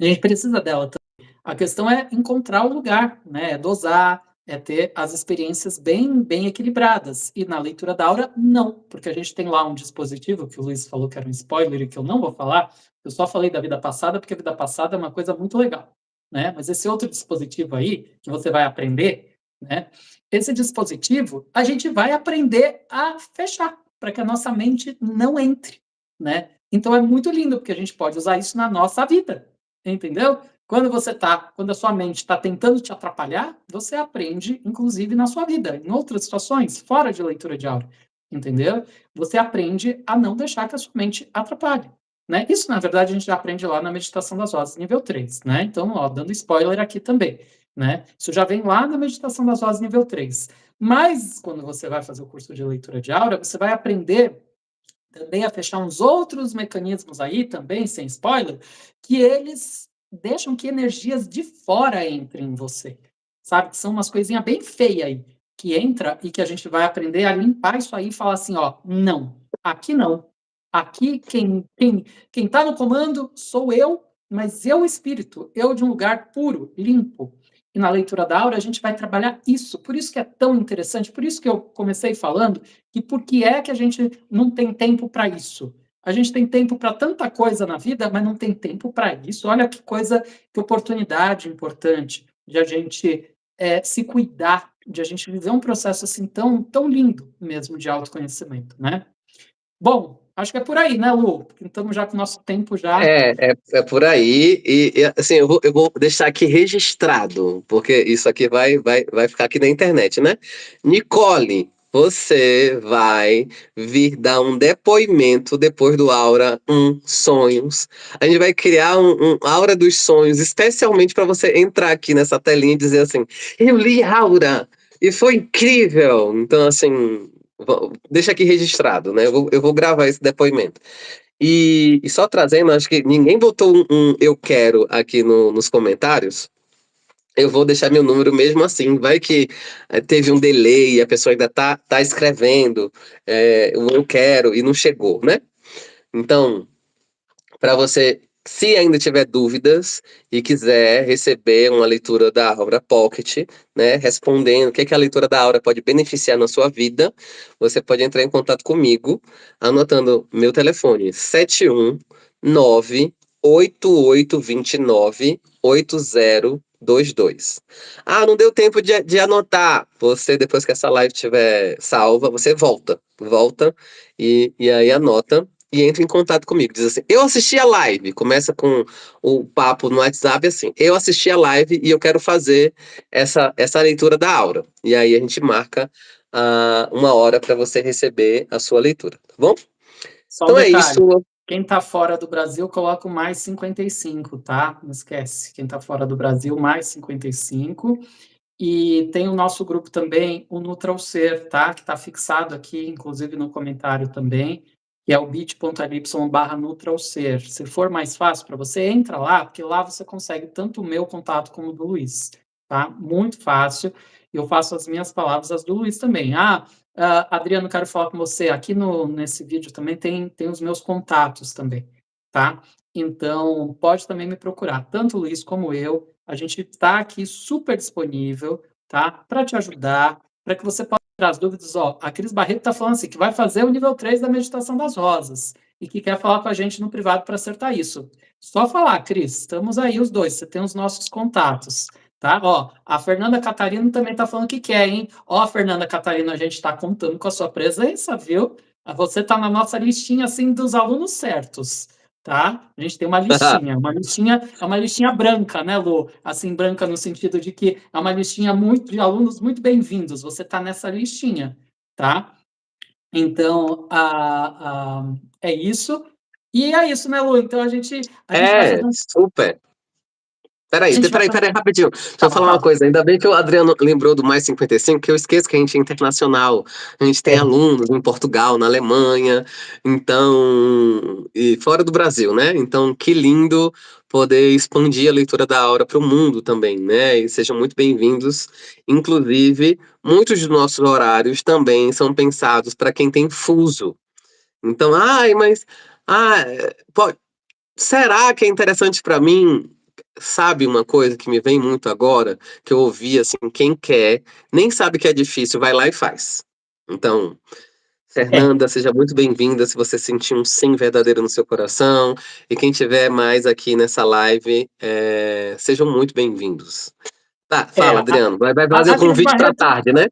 A gente precisa dela também. A questão é encontrar o lugar, né? É dosar, é ter as experiências bem equilibradas. E na leitura da aura, não, porque a gente tem lá um dispositivo que o Luiz falou que era um spoiler e que eu não vou falar. Eu só falei da vida passada porque a vida passada é uma coisa muito legal, né? Mas esse outro dispositivo aí que você vai aprender, né? Esse dispositivo a gente vai aprender a fechar para que a nossa mente não entre, né? Então é muito lindo porque a gente pode usar isso na nossa vida, entendeu? Quando a sua mente está tentando te atrapalhar, você aprende, inclusive na sua vida, em outras situações, fora de leitura de aura, entendeu? Você aprende a não deixar que a sua mente atrapalhe, né? Isso, na verdade, a gente já aprende lá na meditação das vozes, nível 3, né? Então, ó, dando spoiler aqui também, né? Isso já vem lá na meditação das vozes, nível 3. Mas, quando você vai fazer o curso de leitura de aura, você vai aprender também a fechar uns outros mecanismos aí, também, sem spoiler, que eles deixam que energias de fora entrem em você, sabe? Que são umas coisinhas bem feias aí, que entra e que a gente vai aprender a limpar isso aí e falar assim, ó, não, aqui não. Aqui quem tá no comando sou eu, mas eu espírito, eu de um lugar puro, limpo. E na leitura da aura a gente vai trabalhar isso, por isso que é tão interessante, por isso que eu comecei falando e por que é que a gente não tem tempo para isso? A gente tem tempo para tanta coisa na vida, mas não tem tempo para isso. Olha que coisa, que oportunidade importante de a gente se cuidar, de a gente viver um processo assim tão lindo mesmo de autoconhecimento, né? Bom, acho que é por aí, né, Lu? Estamos já com o nosso tempo já. É por aí, assim, eu vou deixar aqui registrado, porque isso aqui vai ficar aqui na internet, né? Nicole, você vai vir dar um depoimento depois do Aura Sonhos. A gente vai criar um Aura dos Sonhos, especialmente para você entrar aqui nessa telinha e dizer assim: eu li Aura e foi incrível. Então, assim, deixa aqui registrado, né? Eu vou gravar esse depoimento. E só trazendo, acho que ninguém botou um eu quero aqui nos comentários. Eu vou deixar meu número mesmo assim. Vai que teve um delay, a pessoa ainda tá escrevendo o eu quero e não chegou, né? Então, para você, se ainda tiver dúvidas e quiser receber uma leitura da Aura Pocket, né, respondendo o que a leitura da Aura pode beneficiar na sua vida, você pode entrar em contato comigo, anotando meu telefone 719-8829-8022. Ah, não deu tempo de anotar. Você, depois que essa live estiver salva, você volta e aí anota e entra em contato comigo. Diz assim: eu assisti a live. Começa com o papo no WhatsApp assim: eu assisti a live e eu quero fazer essa leitura da aura. E aí a gente marca uma hora para você receber a sua leitura, tá bom? Só um Então é isso. detalhe. Quem está fora do Brasil, coloca o mais 55, tá? Não esquece. Quem está fora do Brasil, mais 55. E tem o nosso grupo também, o NutraOcer, tá? Que está fixado aqui, inclusive no comentário também, que é o bit.ly/NutraOcer. Se for mais fácil para você, entra lá, porque lá você consegue tanto o meu contato como o do Luiz, tá? Muito fácil. Eu faço as minhas palavras, as do Luiz também. Adriano, quero falar com você. Aqui nesse vídeo também tem os meus contatos também, tá? Então, pode também me procurar, tanto o Luiz como eu. A gente está aqui super disponível, tá? Para te ajudar, para que você possa tirar as dúvidas. Ó, a Cris Barreto está falando assim, que vai fazer o nível 3 da meditação das rosas e que quer falar com a gente no privado para acertar isso. Só falar, Cris, estamos aí os dois, você tem os nossos contatos, tá? Ó, a Fernanda Catarina também está falando que quer, hein? Ó, Fernanda Catarina, a gente está contando com a sua presença, viu? Você está na nossa listinha, assim, dos alunos certos, tá? A gente tem é uma listinha branca, né, Lu? Assim, branca no sentido de que é uma listinha muito de alunos muito bem-vindos. Você está nessa listinha, tá? Então, é isso. E é isso, né, Lu? Então a gente vai fazer Super. a Peraí, gente vai peraí, fazer. peraí, rapidinho. Deixa eu Fala, falar uma fala. coisa. Ainda bem que o Adriano lembrou do Mais 55, que eu esqueço que a gente é internacional. A gente tem É, alunos em Portugal, na Alemanha, então. E fora do Brasil, né? Então, que lindo poder expandir a leitura da aura para o mundo também, né? E sejam muito bem-vindos. Inclusive, muitos dos nossos horários também são pensados para quem tem fuso. Então, ai, mas. Ah, será que é interessante para mim? sabe uma coisa que me vem muito agora, que eu ouvi assim, quem quer, nem sabe que é difícil, vai lá e faz. Então, É, Fernanda, seja muito bem-vinda se você sentir um sim verdadeiro no seu coração. E quem tiver mais aqui nessa live, sejam muito bem-vindos. Tá, é, fala, Adriano. Vai fazer o a Cris convite para Barreto tarde, né?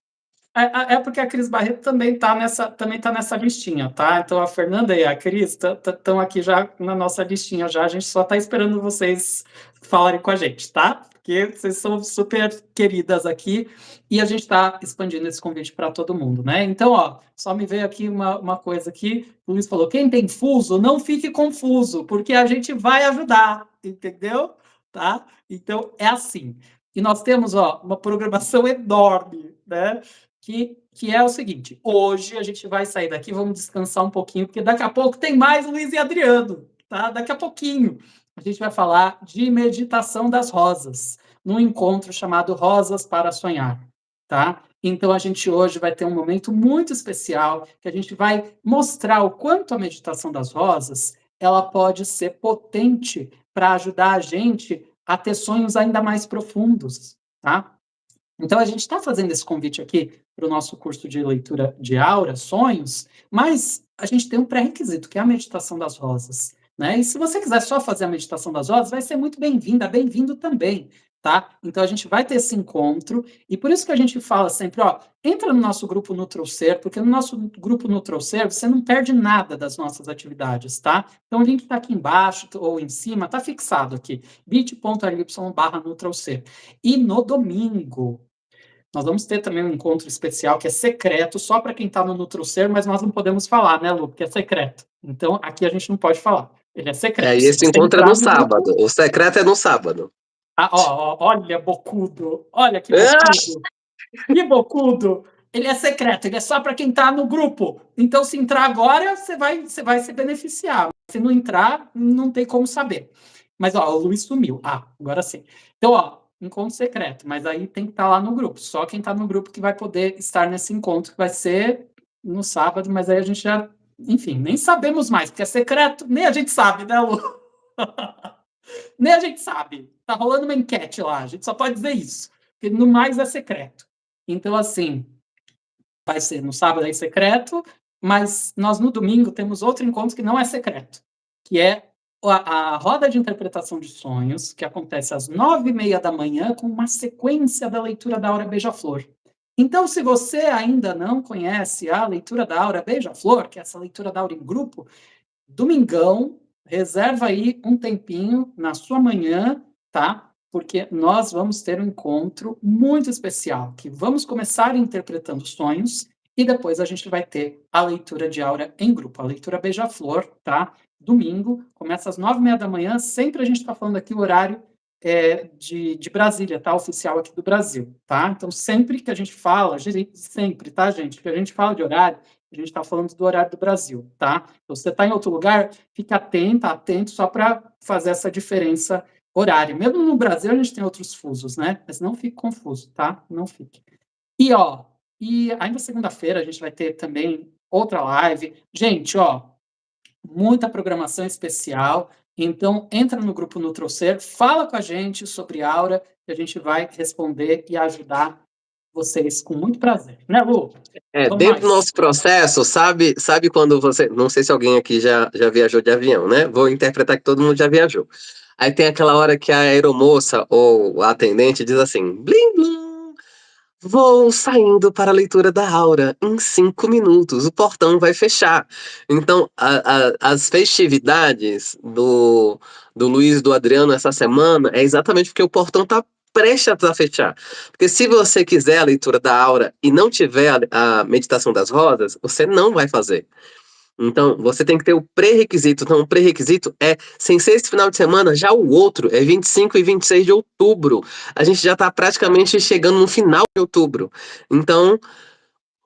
é porque a Cris Barreto também tá nessa listinha, tá? Então a Fernanda e a Cris estão aqui já na nossa listinha já. A gente só está esperando vocês falarem com a gente, tá? Porque vocês são super queridas aqui e a gente está expandindo esse convite para todo mundo, né? Então, ó, só me veio aqui uma coisa aqui. O Luiz falou: quem tem fuso, não fique confuso, porque a gente vai ajudar, entendeu? Tá? Então é assim. E nós temos, ó, uma programação enorme, né? Que é o seguinte: hoje a gente vai sair daqui, vamos descansar um pouquinho, porque daqui a pouco tem mais Luiz e Adriano, tá? Daqui a pouquinho a gente vai falar de meditação das rosas, num encontro chamado Rosas para Sonhar, tá? Então a gente hoje vai ter um momento muito especial que a gente vai mostrar o quanto a meditação das rosas ela pode ser potente para ajudar a gente a ter sonhos ainda mais profundos, tá? Então, a gente está fazendo esse convite aqui para o nosso curso de leitura de aura, sonhos, mas a gente tem um pré-requisito, que é a meditação das rosas. Né? E se você quiser só fazer a meditação das rosas, vai ser muito bem-vinda, bem-vindo também. Tá? Então, a gente vai ter esse encontro, e por isso que a gente fala sempre, ó, entra no nosso grupo NutroSer, porque no nosso grupo NutroSer você não perde nada das nossas atividades, tá? Então, o link está aqui embaixo ou em cima, está fixado aqui, bit.ly/NutroSer. E no domingo, nós vamos ter também um encontro especial que é secreto, só para quem está no NutroSer, mas nós não podemos falar, né, Lu? Porque é secreto. Então, aqui a gente não pode falar. Ele é secreto. E Se esse você encontro é no entrar no grupo. sábado. O secreto é no sábado. Olha, bocudo. Olha que Ah! bocudo. Que bocudo. Ele é secreto, ele é só para quem está no grupo. Então, se entrar agora, você vai se beneficiar. Se não entrar, não tem como saber. Mas, ó, o Luiz sumiu. Agora sim. Então, ó, encontro secreto, mas aí tem que estar lá no grupo. Só quem está no grupo que vai poder estar nesse encontro, que vai ser no sábado, mas aí a gente já, enfim, nem sabemos mais, porque é secreto, nem a gente sabe, né, Lu? Nem a gente sabe. Tá rolando uma enquete lá, a gente só pode dizer isso. Porque no mais é secreto. Então, assim, vai ser no sábado aí secreto, mas nós no domingo temos outro encontro que não é secreto, que é a roda de interpretação de sonhos, que acontece às 9h30 da manhã, com uma sequência da leitura da Aura Beija-Flor. Então, se você ainda não conhece a leitura da Aura Beija-Flor, que é essa leitura da Aura em grupo, domingão, reserva aí um tempinho na sua manhã, tá? Porque nós vamos ter um encontro muito especial, que vamos começar interpretando sonhos e depois a gente vai ter a leitura de aura em grupo, a leitura Beija-Flor, tá? Domingo, começa às 9h30 da manhã, sempre a gente está falando aqui o horário de Brasília, tá? Oficial aqui do Brasil, tá? Então, sempre que a gente fala, sempre, tá, gente? Que a gente fala de horário, a gente está falando do horário do Brasil, tá? Então, se você está em outro lugar, fique atento, só para fazer essa diferença horária. Mesmo no Brasil, a gente tem outros fusos, né? Mas não fique confuso, tá? Não fique. E, ó, ainda segunda-feira a gente vai ter também outra live. Gente, ó, muita programação especial. Então, entra no grupo NutroSer, fala com a gente sobre aura, que a gente vai responder e ajudar vocês com muito prazer. Né, Lu? Vamos Dentro do nós. nosso processo, sabe quando você. Não sei se alguém aqui já viajou de avião, né? Vou interpretar que todo mundo já viajou. Aí tem aquela hora que a aeromoça ou a atendente diz assim: blim, blim. Vou saindo para a leitura da aura. Em 5 minutos, o portão vai fechar. Então, as festividades do Luiz e do Adriano essa semana é exatamente porque o portão está prestes a fechar. Porque se você quiser a leitura da aura e não tiver a meditação das rodas, você não vai fazer. Então, você tem que ter o pré-requisito. Então, o pré-requisito é, sem ser esse final de semana, já o outro, é 25 e 26 de outubro. A gente já está praticamente chegando no final de outubro. Então,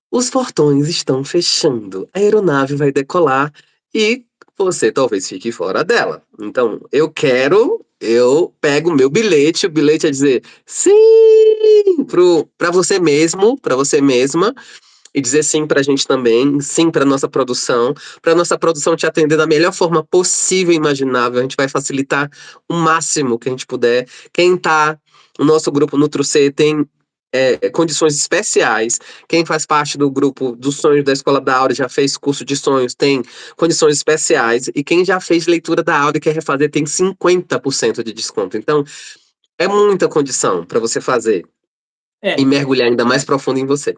os portões estão fechando. A aeronave vai decolar e você talvez fique fora dela. Então, eu pego o meu bilhete, o bilhete é dizer sim para você mesmo, para você mesma, e dizer sim pra gente também, sim pra nossa produção te atender da melhor forma possível e imaginável. A gente vai facilitar o máximo que a gente puder. Quem tá no nosso grupo NutroC tem condições especiais. Quem faz parte do grupo dos sonhos da Escola da Áurea já fez curso de sonhos, tem condições especiais. E quem já fez leitura da Áurea e quer refazer tem 50% de desconto. Então, é muita condição para você fazer e É, mergulhar ainda mais profundo em você.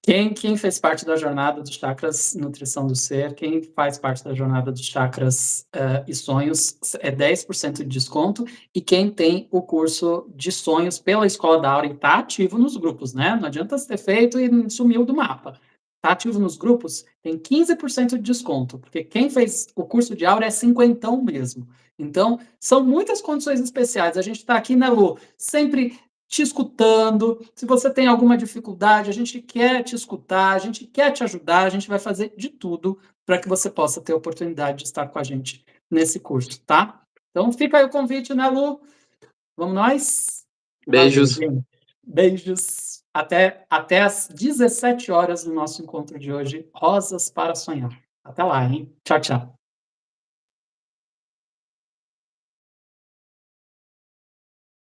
quem fez parte da jornada dos chakras Nutrição do Ser, quem faz parte da jornada dos chakras e sonhos, é 10% de desconto, e quem tem o curso de sonhos pela Escola da Aura e está ativo nos grupos, né? Não adianta você ter feito e sumiu do mapa. Está ativo nos grupos, tem 15% de desconto, porque quem fez o curso de Aura é cinquentão mesmo. Então, são muitas condições especiais. A gente está aqui, né, Lu? Sempre te escutando. Se você tem alguma dificuldade, a gente quer te escutar, a gente quer te ajudar, a gente vai fazer de tudo para que você possa ter a oportunidade de estar com a gente nesse curso, tá? Então fica aí o convite, né, Lu? Vamos nós? Valeu, Beijos. gente. Beijos. Até às 17 horas no nosso encontro de hoje. Rosas para sonhar. Até lá, hein? Tchau, tchau.